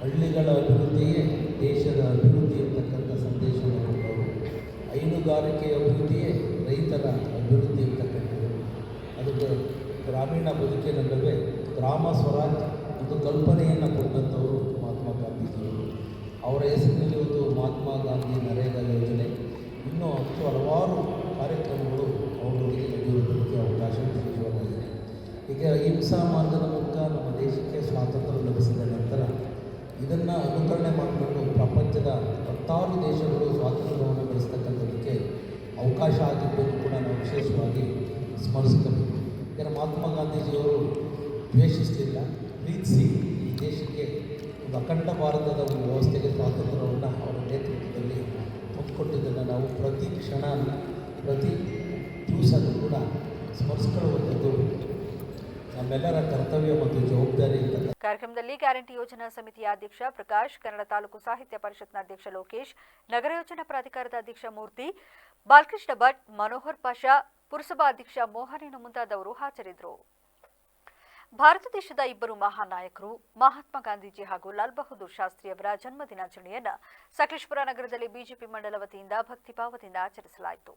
ಹಳ್ಳಿಗಳ ಅಭಿವೃದ್ಧಿಯೇ ದೇಶದ ಅಭಿವೃದ್ಧಿ ಅಂತಕ್ಕಂಥ ಸಂದೇಶವನ್ನು ಕೊಟ್ಟವರು. ಹೈನುಗಾರಿಕೆ ಅಭಿವೃದ್ಧಿಯೇ ರೈತರ ಅಭಿವೃದ್ಧಿ ಅಂತಕ್ಕಂಥದ್ದು. ಅದಕ್ಕೆ ಗ್ರಾಮೀಣ ಬದುಕಿನ ನಡುವೆ ಗ್ರಾಮ ಸ್ವರಾಜ್ ಒಂದು ಕಲ್ಪನೆಯನ್ನು ಕೊಟ್ಟಂಥವರು ಮಹಾತ್ಮ ಗಾಂಧೀಜಿಯವರು. ಅವರ ಹೆಸರಿನಲ್ಲಿ ಒಂದು ಮಹಾತ್ಮ ಗಾಂಧಿ ನರೇಗಾ ಯೋಜನೆ, ಇನ್ನೂ ಹಲವಾರು ಕಾರ್ಯಕ್ರಮಗಳು ಅವರೊಂದಿಗೆ ನಡೆಯುವುದಕ್ಕೆ ಅವಕಾಶ ವಿಶೇಷವಾಗಿದೆ. ಈಗ ಅಹಿಂಸಾ ಮಾರ್ಗದ ಮೂಲಕ ನಮ್ಮ ದೇಶಕ್ಕೆ ಸ್ವಾತಂತ್ರ್ಯ ಲಭಿಸಿದ ನಂತರ ಇದನ್ನು ಅನುಕರಣೆ ಮಾಡಿಕೊಂಡು ಪ್ರಪಂಚದ 10 ದೇಶಗಳು ಸ್ವಾತಂತ್ರ್ಯವನ್ನು ಗಳಿಸ್ತಕ್ಕಂಥದ್ದಕ್ಕೆ ಅವಕಾಶ ಆಗಿದ್ದನ್ನು ಕೂಡ ನಾವು ವಿಶೇಷವಾಗಿ ಸ್ಮರಿಸ್ಕೋಬೇಕು. ಯಾಕಂದರೆ ಮಹಾತ್ಮ ಗಾಂಧೀಜಿಯವರು ದ್ವೇಷಿಸಲಿಲ್ಲ, ಪ್ರೀತಿಸಿ ಈ ದೇಶಕ್ಕೆ ಒಂದು ಅಖಂಡ ಭಾರತದ ಒಂದು ವ್ಯವಸ್ಥೆಗೆ ಸ್ವಾತಂತ್ರ್ಯವನ್ನು ಅವರ ನೇತೃತ್ವದಲ್ಲಿ ತಂದುಕೊಟ್ಟಿದ್ದನ್ನು ನಾವು ಪ್ರತಿ ಕ್ಷಣ ಪ್ರತಿ ದಿವಸನೂ ಕೂಡ ಸ್ಮರಿಸ್ಕೊಳ್ಳುವಂಥದ್ದು ನಮ್ಮೆಲ್ಲರ ಕರ್ತವ್ಯ ಮತ್ತು ಜವಾಬ್ದಾರಿ ಅಂತ. ಕಾರ್ಯಕ್ರಮದಲ್ಲಿ ಗ್ಯಾರಂಟಿ ಯೋಜನಾ ಸಮಿತಿಯ ಅಧ್ಯಕ್ಷ ಪ್ರಕಾಶ್, ಕನ್ನಡ ತಾಲೂಕು ಸಾಹಿತ್ಯ ಪರಿಷತ್ನ ಅಧ್ಯಕ್ಷ ಲೋಕೇಶ್, ನಗರ ಯೋಜನಾ ಪ್ರಾಧಿಕಾರದ ಅಧ್ಯಕ್ಷ ಮೂರ್ತಿ, ಬಾಲಕೃಷ್ಣ ಭಟ್, ಮನೋಹರ್ ಪಾಷಾ, ಪುರಸಭಾ ಅಧ್ಯಕ್ಷ ಮೋಹನೇನು ಮುಂತಾದವರು ಹಾಜರಿದ್ದರು. ಭಾರತ ದೇಶದ ಇಬ್ಬರು ಮಹಾನ್ ನಾಯಕರು ಮಹಾತ್ಮ ಗಾಂಧೀಜಿ ಹಾಗೂ ಲಾಲ್ ಬಹದ್ದೂರ್ ಶಾಸ್ತ್ರಿಯವರ ಜನ್ಮ ದಿನಾಚರಣೆಯನ್ನು ಸಕಲೇಶಪುರ ನಗರದಲ್ಲಿ ಬಿಜೆಪಿ ಮಂಡಲ ವತಿಯಿಂದ ಭಕ್ತಿಭಾವದಿಂದ ಆಚರಿಸಲಾಯಿತು.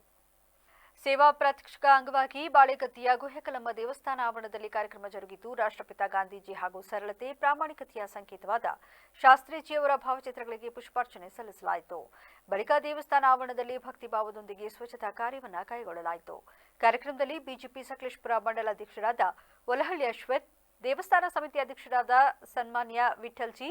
ಸೇವಾ ಪ್ರಾತ್ಯಕ್ಷಿಕ ಅಂಗವಾಗಿ ಬಾಳೆಗದ್ದಿಯ ಗುಹೆಕಲಮ್ಮ ದೇವಸ್ಥಾನ ಆವರಣದಲ್ಲಿ ಕಾರ್ಯಕ್ರಮ ಜರುಗಿದ್ದು, ರಾಷ್ಟ್ರಪಿತ ಗಾಂಧೀಜಿ ಹಾಗೂ ಸರಳತೆ, ಪ್ರಾಮಾಣಿಕತೆಯ ಸಂಕೇತವಾದ ಶಾಸ್ತ್ರೀಜಿಯವರ ಭಾವಚಿತ್ರಗಳಿಗೆ ಪುಷ್ಪಾರ್ಚನೆ ಸಲ್ಲಿಸಲಾಯಿತು. ಬಳಿಕ ದೇವಸ್ಥಾನ ಆವರಣದಲ್ಲಿ ಭಕ್ತಿಭಾವದೊಂದಿಗೆ ಸ್ವಚ್ಛತಾ ಕಾರ್ಯವನ್ನು ಕೈಗೊಳ್ಳಲಾಯಿತು. ಕಾರ್ಯಕ್ರಮದಲ್ಲಿ ಬಿಜೆಪಿ ಸಕಲೇಶಪುರ ಮಂಡಲ ಅಧ್ಯಕ್ಷರಾದ ಒಲಹಳ್ಳಿ ಅಶ್ವಥ್, ದೇವಸ್ಥಾನ ಸಮಿತಿ ಅಧ್ಯಕ್ಷರಾದ ಸನ್ಮಾನ್ಯ ವಿಠಲ್ಜಿ,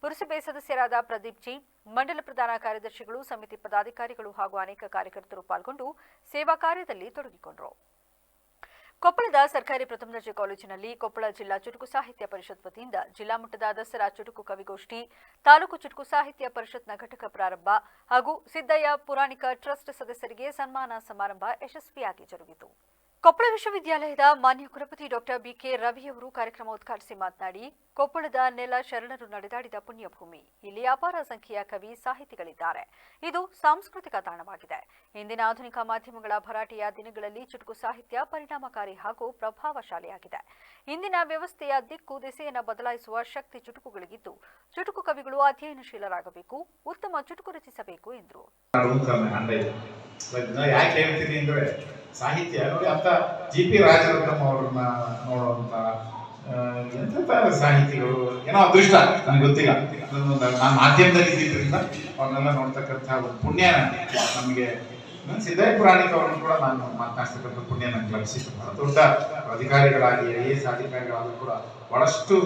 ಪುರಸಭೆ ಸದಸ್ಯರಾದ ಪ್ರದೀಪ್ ಜಿ, ಮಂಡಲ ಪ್ರಧಾನ ಕಾರ್ಯದರ್ಶಿಗಳು, ಸಮಿತಿ ಪದಾಧಿಕಾರಿಗಳು ಹಾಗೂ ಅನೇಕ ಕಾರ್ಯಕರ್ತರು ಪಾಲ್ಗೊಂಡು ಸೇವಾ ಕಾರ್ಯದಲ್ಲಿ ತೊಡಗಿಕೊಂಡರು. ಕೊಪ್ಪಳದ ಸರ್ಕಾರಿ ಪ್ರಥಮ ದರ್ಜೆ ಕಾಲೇಜಿನಲ್ಲಿ ಕೊಪ್ಪಳ ಜಿಲ್ಲಾ ಚುಟುಕು ಸಾಹಿತ್ಯ ಪರಿಷತ್ ವತಿಯಿಂದ ಜಿಲ್ಲಾ ಮಟ್ಟದ ದಸರಾ ಚುಟುಕು ಕವಿಗೋಷ್ಠಿ, ತಾಲೂಕು ಚುಟುಕು ಸಾಹಿತ್ಯ ಪರಿಷತ್ನ ಘಟಕ ಪ್ರಾರಂಭ ಹಾಗೂ ಸಿದ್ದಯ್ಯ ಪುರಾಣಿಕ ಟ್ರಸ್ಟ್ ಸದಸ್ಯರಿಗೆ ಸನ್ಮಾನ ಸಮಾರಂಭ ಯಶಸ್ವಿಯಾಗಿ ಜರುಗಿತು. ಕೊಪ್ಪಳ ವಿಶ್ವವಿದ್ಯಾಲಯದ ಮಾನ್ಯ ಕುಲಪತಿ ಡಾಕ್ಟರ್ ಬಿಕೆ ರವಿಯವರು ಕಾರ್ಯಕ್ರಮ ಉದ್ಘಾಟಿಸಿ ಮಾತನಾಡಿ, ಕೊಪ್ಪಳದ ನೆಲ ಶರಣರು ನಡೆದಾಡಿದ ಪುಣ್ಯಭೂಮಿ. ಇಲ್ಲಿ ಅಪಾರ ಸಂಖ್ಯೆಯ ಕವಿ ಸಾಹಿತಿಗಳಿದ್ದಾರೆ. ಇದು ಸಾಂಸ್ಕೃತಿಕ ತಾಣವಾಗಿದೆ. ಇಂದಿನ ಆಧುನಿಕ ಮಾಧ್ಯಮಗಳ ಭರಾಟೆಯ ದಿನಗಳಲ್ಲಿ ಚುಟುಕು ಸಾಹಿತ್ಯ ಪರಿಣಾಮಕಾರಿ ಹಾಗೂ ಪ್ರಭಾವಶಾಲಿಯಾಗಿದೆ. ಇಂದಿನ ವ್ಯವಸ್ಥೆಯ ದಿಕ್ಕು ದಿಸೆಯನ್ನು ಬದಲಾಯಿಸುವ ಶಕ್ತಿ ಚುಟುಕುಗಳಿಗಿದ್ದು, ಚುಟುಕು ಕವಿಗಳು ಅಧ್ಯಯನಶೀಲರಾಗಬೇಕು, ಉತ್ತಮ ಚುಟುಕು ರಚಿಸಬೇಕು ಎಂದರು. ಯಾಕೆ ಹೇಳ್ತೀನಿ ಅಂದ್ರೆ, ಸಾಹಿತ್ಯ ನೋಡಿ ಅಂತ ಜಿ.ಪಿ. ರಾಜರತ್ನಂ ಅವ್ರನ್ನ ನೋಡುವಂತ ಎಂತ ಸಾಹಿತಿಗಳು ಏನೋ ಅದೃಷ್ಟ, ನನಗೆ ಗೊತ್ತಿಲ್ಲ. ನಾನು ಮಾಧ್ಯಮದಲ್ಲಿ ಇದ್ದಿದ್ದರಿಂದ ಅವ್ರನ್ನೆಲ್ಲ ನೋಡ್ತಕ್ಕಂಥ ಒಂದು ಪುಣ್ಯ ನಮಗೆ, ಸಿದ್ದಯ್ಯ ಪುರಾಣಿಕ ಅವ್ರನ್ನು ಕೂಡ ನಾನು ಮಾತನಾಡ್ತಕ್ಕಂಥ ಪುಣ್ಯ ನನಗೆ ಲಭಿಸಿತ್ತು. ದೊಡ್ಡ ಅಧಿಕಾರಿಗಳಾಗಿ IAS ಅಧಿಕಾರಿಗಳಾದರೂ ಕೂಡ ಬಹಳಷ್ಟು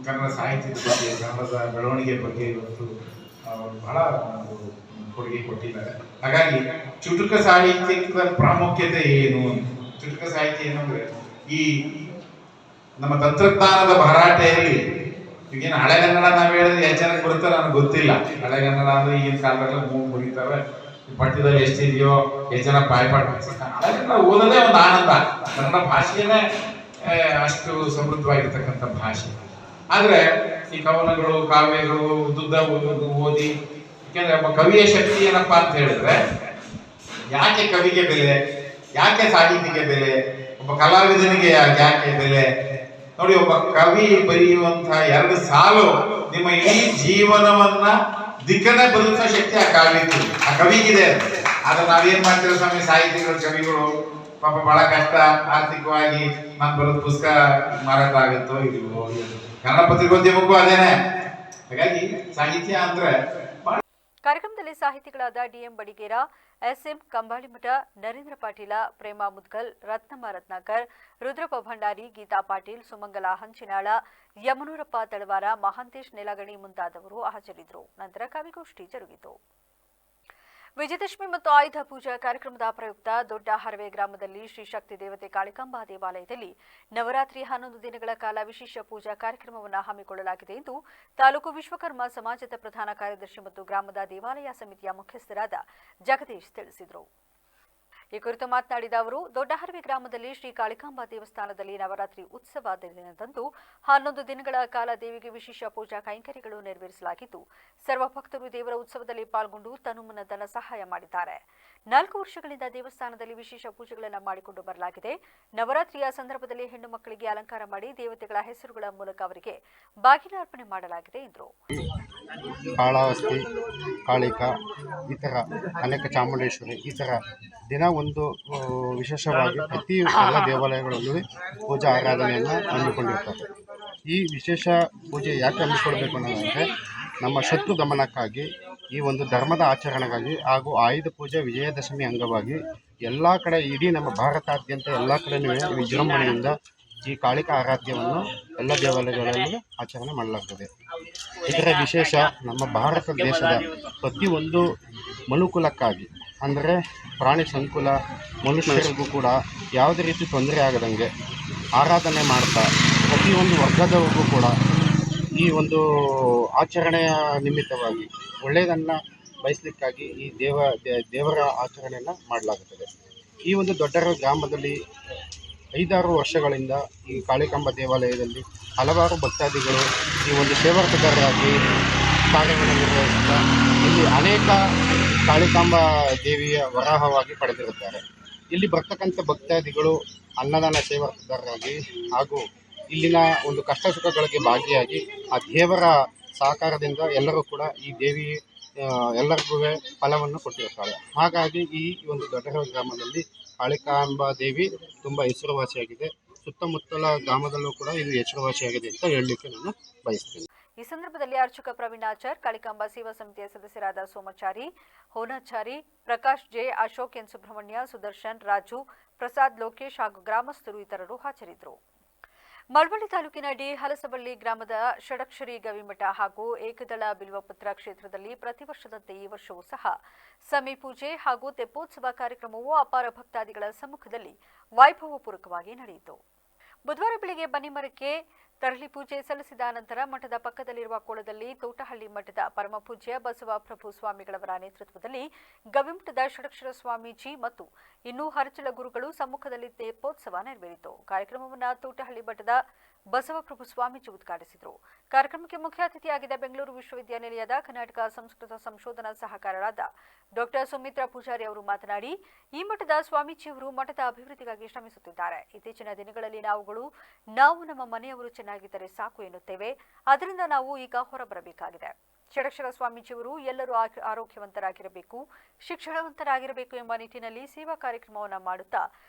ಕನ್ನಡ ಸಾಹಿತ್ಯದ ಬಗ್ಗೆ, ಕನ್ನಡದ ಬೆಳವಣಿಗೆ ಬಗ್ಗೆ ಇವತ್ತು ಬಹಳ ಕೊಡುಗೆ ಕೊಟ್ಟಿದ್ದಾರೆ. ಹಾಗಾಗಿ ಚುಟುಕ ಸಾಹಿತ್ಯದ ಪ್ರಾಮುಖ್ಯತೆ ಏನು? ಚುಟುಕ ಸಾಹಿತ್ಯ ಏನಂದ್ರೆ, ಈ ನಮ್ಮ ತಂತ್ರಜ್ಞಾನದ ಭರಾಟೆಯಲ್ಲಿ ಈಗೇನು ಹಳೆಗನ್ನಡ ನಾವು ಹೇಳಿದ್ರೆ ಎಷ್ಟು ಜನಕ್ಕೆ ಬರುತ್ತಾರೆ ನನಗೆ ಗೊತ್ತಿಲ್ಲ. ಹಳೆಗನ್ನಡ ಅಂದ್ರೆ ಈಗಿನ ಕಾಲದಲ್ಲಿ ಮುಗಿತಾರೆ, ಪಠ್ಯದಲ್ಲಿ ಎಷ್ಟಿದೆಯೋ ಎಷ್ಟು ಜನ ಬಾಯ್ಪಾಠ ಹಳೆಗನ್ನಡ ಓದೋದೇ ಒಂದು ಆನಂದ. ಕನ್ನಡ ಭಾಷೆಯೇ ಅಷ್ಟು ಸಮೃದ್ಧವಾಗಿರ್ತಕ್ಕಂಥ ಭಾಷೆ. ಆದ್ರೆ ಈ ಕವನಗಳು, ಕಾವ್ಯಗಳು ಉದ್ದುದ್ದ ಓದಿ, ಯಾಕೆಂದ್ರೆ ಒಬ್ಬ ಕವಿಯ ಶಕ್ತಿ ಏನಪ್ಪಾ ಅಂತ ಹೇಳಿದ್ರೆ, ಯಾಕೆ ಕವಿಗೆ ಬೆಲೆ, ಯಾಕೆ ಸಾಹಿತಿಗೆ ಬೆಲೆ, ಒಬ್ಬ ಕಲಾವಿದನಿಗೆ ಯಾಕೆ ಬೆಲೆ ನೋಡಿ. ಒಬ್ಬ ಕವಿ ಬರೆಯುವಂತಹ 2 ಸಾಲು ನಿಮ್ಮ ಇಡೀ ಜೀವನವನ್ನ ದಿಕ್ಕನ್ನೇ ಬದಲಿಸುವ ಶಕ್ತಿ ಆ ಕವಿಗಿದೆ. ಆದ್ರೆ ನಾವೇನ್ ಮಾಡ್ತೀವಿ ಸ್ವಾಮಿ, ಸಾಹಿತಿಗಳು, ಕವಿಗಳು ಪಾಪ ಬಹಳ ಕಷ್ಟ ಆರ್ಥಿಕವಾಗಿ. ನಾನು ಬರೋದು ಪುಸ್ತಕ ಮಾರಾಟ ಆಗುತ್ತೋ ಇಲ್ವೋ, ಕನ್ನಡ ಪತ್ರಿಕೋದ್ಯಮಕ್ಕೂ ಅದೇನೆ. ಹಾಗಾಗಿ ಸಾಹಿತ್ಯ ಅಂದ್ರೆ. ಕಾರ್ಯಕ್ರಮದಲ್ಲಿ ಸಾಹಿತಿಗಳಾದ ಡಿಎಂ ಬಡಿಗೇರ, ಎಸ್ಎಂ ಕಂಬಾಳಿಮಠ, ನರೇಂದ್ರ ಪಾಟೀಲ, ಪ್ರೇಮಾ ಮುದ್ಗಲ್, ರತ್ನಮ್ಮ ರತ್ನಾಕರ್, ರುದ್ರಪ್ಪ ಭಂಡಾರಿ, ಗೀತಾ ಪಾಟೀಲ್, ಸುಮಂಗಲ ಹಂಚಿನಾಳ, ಯಮನೂರಪ್ಪ ತಳವಾರ, ಮಹಾಂತೇಶ್ ನೆಲಗಣಿ ಮುಂತಾದವರು ಹಾಜರಿದ್ದರು. ನಂತರ ಕವಿಗೋಷ್ಠಿ ಜರುಗಿತು. ವಿಜಯದಶಮಿ ಮತ್ತು ಆಯುಧ ಪೂಜಾ ಕಾರ್ಯಕ್ರಮದ ಪ್ರಯುಕ್ತ ದೊಡ್ಡ ಹರವೆ ಗ್ರಾಮದಲ್ಲಿ ಶ್ರೀ ಶಕ್ತಿ ದೇವತೆ ಕಾಳಿಕಾಂಬಾ ದೇವಾಲಯದಲ್ಲಿ ನವರಾತ್ರಿ 11 ದಿನಗಳ ಕಾಲ ವಿಶೇಷ ಪೂಜಾ ಕಾರ್ಯಕ್ರಮವನ್ನು ಹಮ್ಮಿಕೊಳ್ಳಲಾಗಿದೆ ಎಂದು ತಾಲೂಕು ವಿಶ್ವಕರ್ಮ ಸಮಾಜದ ಪ್ರಧಾನ ಕಾರ್ಯದರ್ಶಿ ಮತ್ತು ಗ್ರಾಮದ ದೇವಾಲಯ ಸಮಿತಿಯ ಮುಖ್ಯಸ್ಥರಾದ ಜಗದೀಶ್ ತಿಳಿಸಿದರು. ಈ ಕುರಿತು ಮಾತನಾಡಿದ ಅವರು, ದೊಡ್ಡಹರವಿ ಗ್ರಾಮದಲ್ಲಿ ಶ್ರೀ ಕಾಳಿಕಾಂಬಾ ದೇವಸ್ಥಾನದಲ್ಲಿ ನವರಾತ್ರಿ ಉತ್ಸವ ದಿನದಂದು 11 ದಿನಗಳ ಕಾಲ ದೇವಿಗೆ ವಿಶೇಷ ಪೂಜಾ ಕೈಂಕರ್ಯಗಳು ನೆರವೇರಿಸಲಾಗಿದ್ದು, ಸರ್ವ ಭಕ್ತರು ದೇವರ ಉತ್ಸವದಲ್ಲಿ ಪಾಲ್ಗೊಂಡು ತನುಮನ ಧನ ಸಹಾಯ ಮಾಡಿದ್ದಾರೆ. 4 ವರ್ಷಗಳಿಂದ ದೇವಸ್ಥಾನದಲ್ಲಿ ವಿಶೇಷ ಪೂಜೆಗಳನ್ನು ಮಾಡಿಕೊಂಡು ಬರಲಾಗಿದೆ. ನವರಾತ್ರಿಯ ಸಂದರ್ಭದಲ್ಲಿ ಹೆಣ್ಣು ಮಕ್ಕಳಿಗೆ ಅಲಂಕಾರ ಮಾಡಿ ದೇವತೆಗಳ ಹೆಸರುಗಳ ಮೂಲಕ ಅವರಿಗೆ ಬಾಗಿನ ಅರ್ಪಣೆ ಮಾಡಲಾಗಿದೆ ಎಂದರು. ಕಾಳಹಸ್ತಿ, ಕಾಳಿಕಾ, ಈ ಥರ ಅನೇಕ ಚಾಮುಂಡೇಶ್ವರಿ, ಈ ಥರ ದಿನ ಒಂದು ವಿಶೇಷವಾಗಿ ಪ್ರತಿ ಎಲ್ಲ ದೇವಾಲಯಗಳಲ್ಲೂ ಪೂಜಾ ಆರಾಧನೆಯನ್ನು ಹಮ್ಮಿಕೊಂಡಿರ್ತಾರೆ. ಈ ವಿಶೇಷ ಪೂಜೆ ಯಾಕೆ ಹಮ್ಮಿಕೊಳ್ಬೇಕು ಅನ್ನೋದಂದರೆ, ನಮ್ಮ ಶತ್ರು ದಮನಕ್ಕಾಗಿ ಈ ಒಂದು ಧರ್ಮದ ಆಚರಣೆಗಾಗಿ ಹಾಗೂ ಆಯುಧ ಪೂಜೆ ವಿಜಯದಶಮಿ ಅಂಗವಾಗಿ ಎಲ್ಲ ಕಡೆ ಇಡೀ ನಮ್ಮ ಭಾರತಾದ್ಯಂತ ಎಲ್ಲ ಕಡೆಯೂ ವಿಜೃಂಭಣೆಯಿಂದ ಈ ಕಾಳಿಕಾ ಆರಾಧ್ಯವನ್ನು ಎಲ್ಲ ದೇವಾಲಯಗಳಲ್ಲಿ ಆಚರಣೆ ಮಾಡಲಾಗ್ತದೆ. ಇದರ ವಿಶೇಷ ನಮ್ಮ ಭಾರತ ದೇಶದ ಪ್ರತಿಯೊಂದು ಮನುಕುಲಕ್ಕಾಗಿ ಅಂದರೆ ಪ್ರಾಣಿ ಸಂಕುಲ ಮನುಷ್ಯರಿಗೂ ಕೂಡ ಯಾವುದೇ ರೀತಿ ತೊಂದರೆ ಆಗದಂಗೆ ಆರಾಧನೆ ಮಾಡ್ತಾ ಪ್ರತಿಯೊಂದು ವರ್ಗದವರಿಗೂ ಕೂಡ ಈ ಒಂದು ಆಚರಣೆಯ ನಿಮಿತ್ತವಾಗಿ ಒಳ್ಳೆಯದನ್ನು ಬಯಸಲಿಕ್ಕಾಗಿ ಈ ದೇವರ ಆಚರಣೆಯನ್ನು ಮಾಡಲಾಗುತ್ತದೆ. ಈ ಒಂದು ದೊಡ್ಡರ ಗ್ರಾಮದಲ್ಲಿ 5-6 ವರ್ಷಗಳಿಂದ ಈ ಕಾಳಿಕಾಂಬ ದೇವಾಲಯದಲ್ಲಿ ಹಲವಾರು ಭಕ್ತಾದಿಗಳು ಈ ಒಂದು ಸೇವಕರಾಗಿ ಕಾರ್ಯವನ್ನು ನಿರ್ವಹಿಸುತ್ತಾ ಇಲ್ಲಿ ಅನೇಕ ಕಾಳಿಕಾಂಬ ದೇವಿಯ ವರಾಹವಾಗಿ ಪಡೆದಿರುತ್ತಾರೆ. ಇಲ್ಲಿ ಬರ್ತಕ್ಕಂಥ ಭಕ್ತಾದಿಗಳು ಅನ್ನದಾನ ಸೇವಕರಾಗಿ ಹಾಗೂ ಇಲ್ಲಿನ ಒಂದು ಕಷ್ಟ ಸುಖಗಳಿಗೆ ಭಾಗಿಯಾಗಿ ಆ ದೇವರ ಸಹಕಾರದಿಂದ ಎಲ್ಲರೂ ಕೂಡ ಈ ದೇವಿ ಎಲ್ಲರಿಗೂ ಫಲವನ್ನು ಕೊಟ್ಟಿರುತ್ತಾಳೆ. ಹಾಗಾಗಿ ಈ ಒಂದು ದೊಡ್ಡರ ಗ್ರಾಮದಲ್ಲಿ ಕಾಳಿಕಾಂಬಾ ದೇವಿ ತುಂಬ ಹೆಸರುವಾಸಿಯಾಗಿದೆ. ಸುತ್ತಮುತ್ತಲ ಗ್ರಾಮದಲ್ಲೂ ಕೂಡ ಇದು ಹೆಸರುವಾಸಿಯಾಗಿದೆ ಅಂತ ಹೇಳಲಿಕ್ಕೆ ನಾನು ಬಯಸ್ತೇನೆ. ಈ ಸಂದರ್ಭದಲ್ಲಿ ಅರ್ಚಕ ಪ್ರವೀಣಾಚಾರ್, ಕಾಳಿಕಾಂಬಾ ಸೇವಾ ಸಮಿತಿಯ ಸದಸ್ಯರಾದ ಸೋಮಾಚಾರಿ, ಹೋನಾಚಾರಿ, ಪ್ರಕಾಶ್ ಜೆ, ಅಶೋಕ್ ಎನ್, ಸುಬ್ರಹ್ಮಣ್ಯ, ಸುದರ್ಶನ್, ರಾಜು, ಪ್ರಸಾದ್, ಲೋಕೇಶ್ ಹಾಗೂ ಗ್ರಾಮಸ್ಥರು ಇತರರು ಹಾಜರಿದ್ದರು. ಮಳವಳ್ಳಿ ತಾಲೂಕಿನ ಡಿ ಹಲಸಬಳ್ಳಿ ಗ್ರಾಮದ ಷಡಕ್ಷರಿ ಗವಿಮಠ ಹಾಗೂ ಏಕದಳ ಬಿಲ್ವಪುತ್ರ ಕ್ಷೇತ್ರದಲ್ಲಿ ಪ್ರತಿ ವರ್ಷದಂತೆ ಈ ವರ್ಷವೂ ಸಹ ಸಮಿ ಪೂಜೆ ಹಾಗೂ ತೆಪ್ಪೋತ್ಸವ ಕಾರ್ಯಕ್ರಮವು ಅಪಾರ ಭಕ್ತಾದಿಗಳ ಸಮ್ಮುಖದಲ್ಲಿ ವೈಭವಪೂರ್ವಕವಾಗಿ ನಡೆಯಿತು. ಬುಧವಾರ ಬೆಳಗ್ಗೆ ಬನ್ನಿಮರಕ್ಕೆ ತರಳಿ ಪೂಜೆ ಸಲ್ಲಿಸಿದ ನಂತರ ಮಠದ ಪಕ್ಕದಲ್ಲಿರುವ ಕೊಳದಲ್ಲಿ ತೋಟಹಳ್ಳಿ ಮಠದ ಪರಮಪೂಜ್ಯ ಬಸವಪ್ರಭು ಸ್ವಾಮಿಗಳವರ ನೇತೃತ್ವದಲ್ಲಿ ಗವಿಮಠದ ಷಡಕ್ಷರ ಸ್ವಾಮೀಜಿ ಮತ್ತು ಇನ್ನೂ ಹರಚಲ ಗುರುಗಳು ಸಮ್ಮುಖದಲ್ಲಿ ತೆಪ್ಪೋತ್ಸವ ನೆರವೇರಿತು. ಕಾರ್ಯಕ್ರಮವನ್ನು ತೋಟಹಳ್ಳಿ ಮಠದ ಬಸವಪ್ರಭು ಸ್ವಾಮೀಜಿ ಉದ್ಘಾಟಿಸಿದರು. ಕಾರ್ಯಕ್ರಮಕ್ಕೆ ಮುಖ್ಯ ಅತಿಥಿಯಾಗಿದ್ದ ಬೆಂಗಳೂರು ವಿಶ್ವವಿದ್ಯಾನಿಲಯದ ಕರ್ನಾಟಕ ಸಂಸ್ಕೃತ ಸಂಶೋಧನಾ ಸಹಕಾರರಾದ ಡಾ ಸುಮಿತ್ರಾ ಪೂಜಾರಿ ಅವರು ಮಾತನಾಡಿ, ಈ ಮಠದ ಸ್ವಾಮೀಜಿಯವರು ಮಠದ ಅಭಿವೃದ್ಧಿಗಾಗಿ ಶ್ರಮಿಸುತ್ತಿದ್ದಾರೆ. ಇತ್ತೀಚಿನ ದಿನಗಳಲ್ಲಿ ನಾವು ನಮ್ಮ ಮನೆಯವರು ಚೆನ್ನಾಗಿದ್ದರೆ ಸಾಕು ಎನ್ನುತ್ತೇವೆ. ಅದರಿಂದ ನಾವು ಈಗ ಹೊರಬರಬೇಕಾಗಿದೆ. ಷಡಕ್ಷರ ಸ್ವಾಮೀಜಿಯವರು ಎಲ್ಲರೂ ಆರೋಗ್ಯವಂತರಾಗಿರಬೇಕು, ಶಿಕ್ಷಣವಂತರಾಗಿರಬೇಕು ಎಂಬ ನಿಟ್ಟಿನಲ್ಲಿ ಸೇವಾ ಕಾರ್ಯಕ್ರಮವನ್ನು ಮಾಡುತ್ತಾ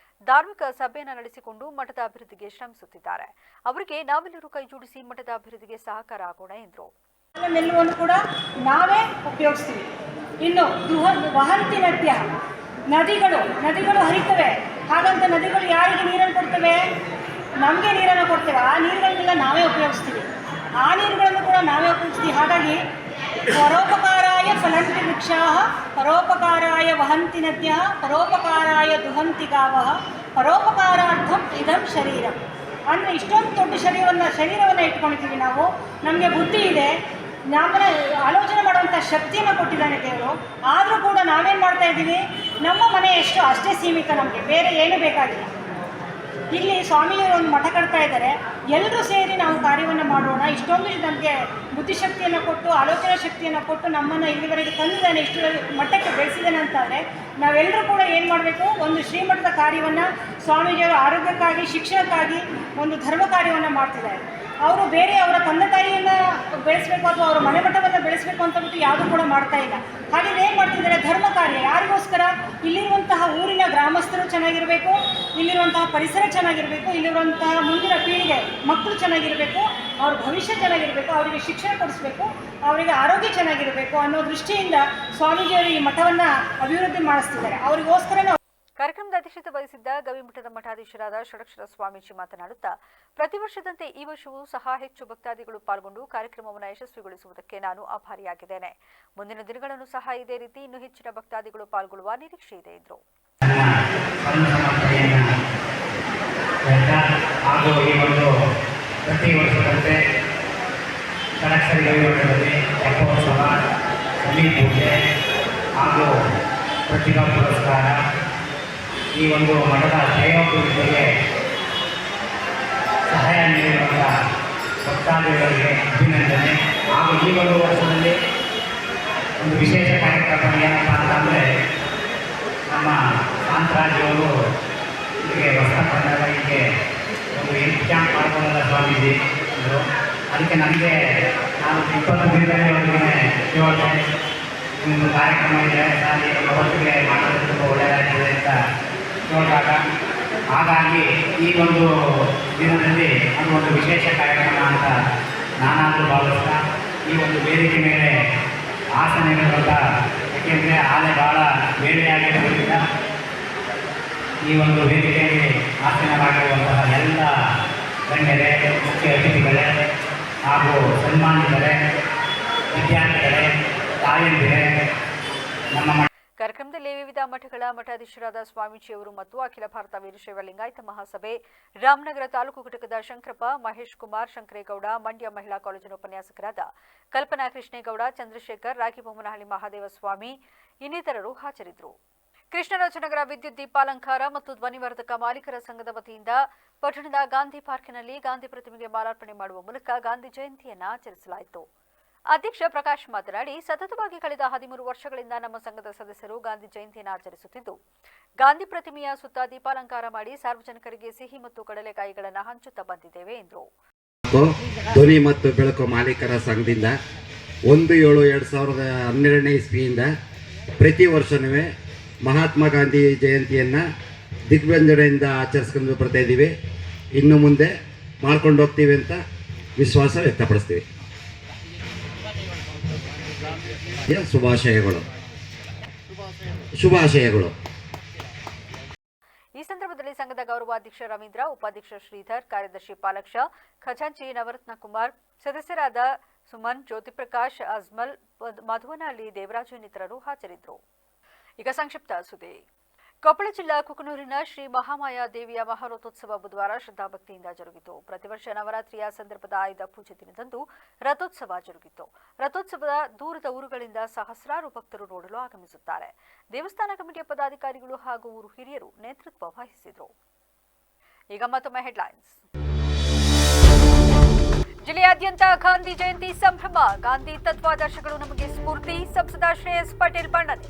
ಧಾರ್ಮಿಕ ಸಭೆಯನ್ನು ನಡೆಸಿಕೊಂಡು ಮಠದ ಅಭಿವೃದ್ಧಿಗೆ ಶ್ರಮಿಸುತ್ತಿದ್ದಾರೆ. ಅವರಿಗೆ ನಾವೆಲ್ಲರೂ ಕೈಜೋಡಿಸಿ ಮಠದ ಅಭಿವೃದ್ಧಿಗೆ ಸಹಕಾರ ಆಗೋಣ ಎಂದರು. ನಿಲ್ಲುವನ್ನು ಕೂಡ ನಾವೇ ಉಪಯೋಗಿಸ್ತೀವಿ. ಇನ್ನು ವಹಂತಿ ನದ್ಯ ನದಿಗಳು ಹರಿತವೆ. ಹಾಗಂತ ನದಿಗಳು ಯಾರಿಗೆ ನೀರನ್ನು ಕೊಡ್ತವೆ? ನಮಗೆ ನೀರನ್ನು ಕೊಡ್ತೇವೆ. ಆ ನೀರುಗಳನ್ನೆಲ್ಲ ನಾವೇ ಉಪಯೋಗಿಸ್ತೀವಿ. ಆ ನೀರುಗಳನ್ನು ಕೂಡ ನಾವೇ ಉಪಯೋಗಿಸ್ತೀವಿ. ಹಾಗಾಗಿ ಪರೋಪಕಾರಾಯ ಫಲಂತಿ ವೃಕ್ಷಾಃ ಪರೋಪಕಾರಾಯ ವಹಂತಿ ನದ್ಯಃ ಪರೋಪಕಾರಾಯ ದುಹಂತಿ ಗಾವಃ ಪರೋಪಕಾರಾರ್ಥಂ ಇದಂ ಶರೀರಂ. ಅಂದರೆ ಇಷ್ಟೊಂದು ದೊಡ್ಡ ಶರೀರವನ್ನು ಇಟ್ಕೊಂಡಿದ್ದೀವಿ ನಾವು. ನಮಗೆ ಬುದ್ಧಿ ಇದೆ, ನಮ್ಮನ್ನ ಆಲೋಚನೆ ಮಾಡುವಂಥ ಶಕ್ತಿಯನ್ನು ಕೊಟ್ಟಿದ್ದಾನೆ ದೇವರು. ಆದರೂ ಕೂಡ ನಾವೇನು ಮಾಡ್ತಾ ಇದ್ದೀವಿ? ನಮ್ಮ ಮನೆ ಎಷ್ಟು ಅಷ್ಟೇ ಸೀಮಿತ, ನಮಗೆ ಬೇರೆ ಏನು ಬೇಕಾಗಿಲ್ಲ. ಇಲ್ಲಿ ಸ್ವಾಮಿಯವರು ಒಂದು ಮಠ ಕಟ್ತಾ ಇದ್ದಾರೆ. ಎಲ್ಲರೂ ಸೇರಿ ನಾವು ಕಾರ್ಯವನ್ನು ಮಾಡೋಣ. ಇಷ್ಟೊಂದು ನಮಗೆ ಬುದ್ಧಿಶಕ್ತಿಯನ್ನು ಕೊಟ್ಟು ಆಲೋಚನಾ ಶಕ್ತಿಯನ್ನು ಕೊಟ್ಟು ನಮ್ಮನ್ನು ಇಲ್ಲಿವರೆಗೆ ತಂದಿದ್ದಾನೆ, ಇಷ್ಟು ಮಟ್ಟಕ್ಕೆ ಬೆಳೆಸಿದ್ದಾನೆ ಅಂತಾದರೆ ನಾವೆಲ್ಲರೂ ಕೂಡ ಏನು ಮಾಡಬೇಕು? ಒಂದು ಶ್ರೀಮಠದ ಕಾರ್ಯವನ್ನು ಸ್ವಾಮೀಜಿಯವರು ಆರೋಗ್ಯಕ್ಕಾಗಿ, ಶಿಕ್ಷಣಕ್ಕಾಗಿ ಒಂದು ಧರ್ಮ ಕಾರ್ಯವನ್ನು ಮಾಡ್ತಿದ್ದಾರೆ. ಅವರು ಬೇರೆ ಅವರ ತಂದೆ ತಾಯಿಯನ್ನು ಬೆಳೆಸಬೇಕು ಅಥವಾ ಅವರ ಮನೆ ಮಠವನ್ನು ಬೆಳೆಸಬೇಕು ಅಂತ ಬಿಟ್ಟು ಯಾವುದೂ ಕೂಡ ಮಾಡ್ತಾ ಇಲ್ಲ. ಹಾಗೆ ಏನು ಮಾಡ್ತಿದ್ದಾರೆ? ಧರ್ಮ ಕಾರ್ಯ. ಯಾರಿಗೋಸ್ಕರ? ಇಲ್ಲಿರುವಂತಹ ಊರಿನ ಗ್ರಾಮಸ್ಥರು ಚೆನ್ನಾಗಿರಬೇಕು, ಇಲ್ಲಿರುವಂತಹ ಪರಿಸರ ಚೆನ್ನಾಗಿರಬೇಕು, ಇಲ್ಲಿರುವಂತಹ ಮುಂದಿನ ಪೀಳಿಗೆ ಮಕ್ಕಳು ಚೆನ್ನಾಗಿರಬೇಕು, ಅವ್ರ ಭವಿಷ್ಯ ಚೆನ್ನಾಗಿರಬೇಕು, ಅವರಿಗೆ ಶಿಕ್ಷಣ ಕೊಡಿಸ್ಬೇಕು, ಅವರಿಗೆ ಆರೋಗ್ಯ ಚೆನ್ನಾಗಿರಬೇಕು ಅನ್ನೋ ದೃಷ್ಟಿಯಿಂದ ಸ್ವಾಮೀಜಿಯವರು ಈ ಮಠವನ್ನು ಅಭಿವೃದ್ಧಿ ಮಾಡಿಸ್ತಿದ್ದಾರೆ. ಅವರಿಗೋಸ್ಕರ ಕಾರ್ಯಕ್ರಮದ ಅಧ್ಯಕ್ಷತೆ ವಹಿಸಿದ್ದ ಗವಿಮಠದ ಮಠಾಧೀಶರಾದ ಷಡಕ್ಷರ ಸ್ವಾಮೀಜಿ ಮಾತನಾಡುತ್ತಾ, ಪ್ರತಿ ವರ್ಷದಂತೆ ಈ ವರ್ಷವೂ ಸಹ ಹೆಚ್ಚು ಭಕ್ತಾದಿಗಳು ಪಾಲ್ಗೊಂಡು ಕಾರ್ಯಕ್ರಮವನ್ನು ಯಶಸ್ವಿಗೊಳಿಸುವುದಕ್ಕೆ ನಾನು ಆಭಾರಿಯಾಗಿದ್ದೇನೆ. ಮುಂದಿನ ದಿನಗಳನ್ನು ಸಹ ಇದೇ ರೀತಿ ಇನ್ನೂ ಹೆಚ್ಚಿನ ಭಕ್ತಾದಿಗಳು ಪಾಲ್ಗೊಳ್ಳುವ ನಿರೀಕ್ಷೆ ಇದೆ ಎಂದರು. ಪ್ರತಿ ವರ್ಷದಂತೆ ಷಡಕ್ಷರಿ ಗವಿಮಠದಲ್ಲಿ ತೆಪ್ಪೋತ್ಸವ, ಸಮಿ ಪೂಜೆ ಹಾಗೂ ಪ್ರತಿಭಾ ಪುರಸ್ಕಾರ ಈ ಒಂದು ಮಠದ ಸೇವಕರಿಗೆ ಸಹಾಯ ನೀಡಿರುವಂಥ ಭಕ್ತಾದಿಗಳಿಗೆ ಅಭಿನಂದನೆ. ಹಾಗೂ ಈ ಒಂದು ವರ್ಷದಲ್ಲಿ ಒಂದು ವಿಶೇಷ ಕಾರ್ಯಕ್ರಮ ಏನಪ್ಪ ಅಂತಂದರೆ, ನಮ್ಮ ಕಾಂತರಾಜಿಯವರು ಹೀಗೆ ಹೊಸ ಬಂದಾಗ ಹೀಗೆ ಒಂದು ಹೆಲ್ತ್ ಕ್ಯಾಂಪ್ ಮಾಡ್ಕೊಳ್ಳಲ್ಲ ಸ್ವಾಮೀಜಿ ಅಂದರು. ಅದಕ್ಕೆ ನನಗೆ ನಾನು 20 ದಿನದಲ್ಲಿ ಅವರಿಗೆ ಕೇಳಿದೆ, ಒಂದು ಕಾರ್ಯಕ್ರಮ ಇದೆ ನಾನು ಅವತ್ತಿಗೆ ಮಾಡೋದು ತುಂಬ ಒಳ್ಳೆಯದಾಗ್ತದೆ ಅಂತ ಕೇಳಿದಾಗ, ಹಾಗಾಗಿ ಈ ಒಂದು ದಿನದಲ್ಲಿ ಅದು ಒಂದು ವಿಶೇಷ ಕಾರ್ಯಕ್ರಮ ಅಂತ ನಾನಾದರೂ ಭಾವಿಸ್ತಾ ಈ ಒಂದು ವೇದಿಕೆ ಮೇಲೆ ಆಸನಗಳಿಂದ, ಏಕೆಂದರೆ ಆನೆ ಭಾಳ ಬೇಳೆಯಾಗಿರುವುದರಿಂದ ಈ ಒಂದು ವೇದಿಕೆಯಲ್ಲಿ ಆಸನವಾಗಿರುವಂತಹ ಎಲ್ಲ ಗಣ್ಯರೇ, ಮುಖ್ಯ ಅತಿಥಿಗಳೇ ಹಾಗೂ ಸನ್ಮಾನಿತರೇ, ವಿದ್ಯಾರ್ಥಿಗಳೇ, ತಾಯಂದಿರೇ, ನಮ್ಮ ಕಾರ್ಯಕ್ರಮದಲ್ಲಿ ವಿವಿಧ ಮಠಗಳ ಮಠಾಧೀಶರಾದ ಸ್ವಾಮೀಜಿಯವರು ಮತ್ತು ಅಖಿಲ ಭಾರತ ವೀರಶೈವ ಲಿಂಗಾಯತ ಮಹಾಸಭೆ ರಾಮನಗರ ತಾಲೂಕು ಘಟಕದ ಶಂಕರಪ್ಪ, ಮಹೇಶ್ ಕುಮಾರ್, ಶಂಕರೇಗೌಡ, ಮಂಡ್ಯ ಮಹಿಳಾ ಕಾಲೇಜಿನ ಉಪನ್ಯಾಸಕರಾದ ಕಲ್ಪನಾ ಕೃಷ್ಣೇಗೌಡ, ಚಂದ್ರಶೇಖರ್, ರಾಗಿಬೊಮ್ಮನಹಳ್ಳಿ ಮಹಾದೇವ ಸ್ವಾಮಿ ಇನ್ನಿತರರು ಹಾಜರಿದ್ದರು. ಕೃಷ್ಣರಾಜನಗರ ವಿದ್ಯುತ್ ದೀಪಾಲಂಕಾರ ಮತ್ತು ಧ್ವನಿವರ್ಧಕ ಮಾಲೀಕರ ಸಂಘದ ವತಿಯಿಂದ ಪಟ್ಟಣದ ಗಾಂಧಿ ಪಾರ್ಕ್ನಲ್ಲಿ ಗಾಂಧಿ ಪ್ರತಿಮೆಗೆ ಮಾಲಾರ್ಪಣೆ ಮಾಡುವ ಮೂಲಕ ಗಾಂಧಿ ಜಯಂತಿಯನ್ನು ಆಚರಿಸಲಾಯಿತು. ಅಧ್ಯಕ್ಷ ಪ್ರಕಾಶ್ ಮಾತನಾಡಿ, ಸತತವಾಗಿ ಕಳೆದ 13 ವರ್ಷಗಳಿಂದ ನಮ್ಮ ಸಂಘದ ಸದಸ್ಯರು ಗಾಂಧಿ ಜಯಂತಿಯನ್ನು ಆಚರಿಸುತ್ತಿದ್ದು, ಗಾಂಧಿ ಪ್ರತಿಮೆಯ ಸುತ್ತ ದೀಪಾಲಂಕಾರ ಮಾಡಿ ಸಾರ್ವಜನಿಕರಿಗೆ ಸಿಹಿ ಮತ್ತು ಕಡಲೆಕಾಯಿಗಳನ್ನು ಹಂಚುತ್ತಾ ಬಂದಿದ್ದೇವೆ ಎಂದರು. ಧ್ವನಿ ಮತ್ತು ಬೆಳಕು ಮಾಲೀಕರ ಸಂಘದಿಂದ 1/7/2012 ಇಸ್ವಿಯಿಂದ ಪ್ರತಿ ವರ್ಷವೂ ಮಹಾತ್ಮ ಗಾಂಧಿ ಜಯಂತಿಯನ್ನು ದಿಗ್ಬಂಧನೆಯಿಂದ ಆಚರಿಸ್ಕೊಂಡು ಬರ್ತಾ ಇದ್ದೀವಿ. ಇನ್ನು ಮುಂದೆ ಮಾಡ್ಕೊಂಡು ಹೋಗ್ತೀವಿ ಅಂತ ವಿಶ್ವಾಸ ವ್ಯಕ್ತಪಡಿಸ್ತೀವಿ. ಶುಭಾಶಯಗಳು. ಈ ಸಂದರ್ಭದಲ್ಲಿ ಸಂಘದ ಗೌರವಾಧ್ಯಕ್ಷ ರವೀಂದ್ರ, ಉಪಾಧ್ಯಕ್ಷ ಶ್ರೀಧರ್, ಕಾರ್ಯದರ್ಶಿ ಪಾಲಕ್ಷ, ಖಜಾಂಚಿ ನವರತ್ನ ಕುಮಾರ್, ಸದಸ್ಯರಾದ ಸುಮನ್, ಜ್ಯೋತಿಪ್ರಕಾಶ್, ಅಜ್ಮಲ್, ಮಧುವನಹಳ್ಳಿ, ದೇವರಾಜು ಇನ್ನಿತರರು ಹಾಜರಿದ್ದರು. ಈಗ ಸಂಕ್ಷಿಪ್ತ ಸುದ್ದಿ. ಕೊಪ್ಪಳ ಜಿಲ್ಲಾ ಕುಕನೂರಿನ ಶ್ರೀ ಮಹಾಮಾಯಾ ದೇವಿಯ ಮಹಾರಥೋತ್ಸವ ಬುಧವಾರ ಶ್ರದ್ಧಾಭಕ್ತಿಯಿಂದ ಜರುಗಿತು. ಪ್ರತಿ ವರ್ಷ ನವರಾತ್ರಿಯ ಸಂದರ್ಭದ ಆಯುಧ ಪೂಜೆ ದಿನದಂದು ರಥೋತ್ಸವ ಜರುಗಿತು. ರಥೋತ್ಸವದ ದೂರದ ಊರುಗಳಿಂದ ಸಹಸ್ರಾರು ಭಕ್ತರು ನೋಡಲು ಆಗಮಿಸುತ್ತಾರೆ. ದೇವಸ್ಥಾನ ಕಮಿಟಿಯ ಪದಾಧಿಕಾರಿಗಳು ಹಾಗೂ ಊರು ಹಿರಿಯರು ನೇತೃತ್ವ ವಹಿಸಿದರು. ಈಗ ಮತ್ತೊಮ್ಮೆ ಹೆಡ್ಲೈನ್ಸ್. ಜಿಲ್ಲೆಯಾದ್ಯಂತ ಗಾಂಧಿ ಜಯಂತಿ ಸಂಭ್ರಮ. ಗಾಂಧಿ ತತ್ವಾದರ್ಶಗಳು ನಮಗೆ ಸ್ಫೂರ್ತಿ. ಸಂಸದ ಶ್ರೇಯಸ್ ಪಟೇಲ್ ಬಣ್ಣನೆ.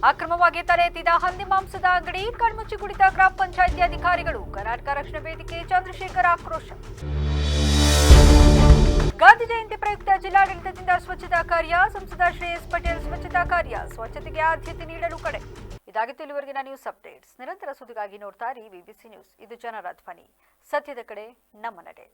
ಅಕ್ರಮವಾಗಿ ತಲೆ ಎತ್ತಿದ ಹಂದಿ ಮಾಂಸದ ಅಂಗಡಿ, ಕಣ್ಮುಚ್ಚಿ ಕುಳಿತ ಗ್ರಾಮ ಪಂಚಾಯಿತಿ ಅಧಿಕಾರಿಗಳು. ಕರ್ನಾಟಕ ರಕ್ಷಣಾ ವೇದಿಕೆ ಚಂದ್ರಶೇಖರ್ ಆಕ್ರೋಶ. ಗಾಂಧಿ ಜಯಂತಿ ಪ್ರಯುಕ್ತ ಜಿಲ್ಲಾಡಳಿತದಿಂದ ಸ್ವಚ್ಛತಾ ಕಾರ್ಯ. ಸಂಸದ ಶ್ರೇಯಸ್ ಪಟೇಲ್ ಸ್ವಚ್ಛತಾ ಕಾರ್ಯ. ಸ್ವಚ್ಛತೆಗೆ ಆದ್ಯತೆ ನೀಡಲು ಕಡೆ. ಇದಾಗಿತ್ತು ಇಲ್ಲಿವರೆಗಿನ ನ್ಯೂಸ್ ಅಪ್ಡೇಟ್ಸ್. ನಿರಂತರ ಸುದ್ದಿಗಾಗಿ ನೋಡ್ತಾ ಇರಿ ವಿಬಿಸಿ ನ್ಯೂಸ್. ಇದು ಜನರ ಧ್ವನಿ. ಸತ್ಯದ ಕಡೆ ನಮ್ಮ ನಡೆ.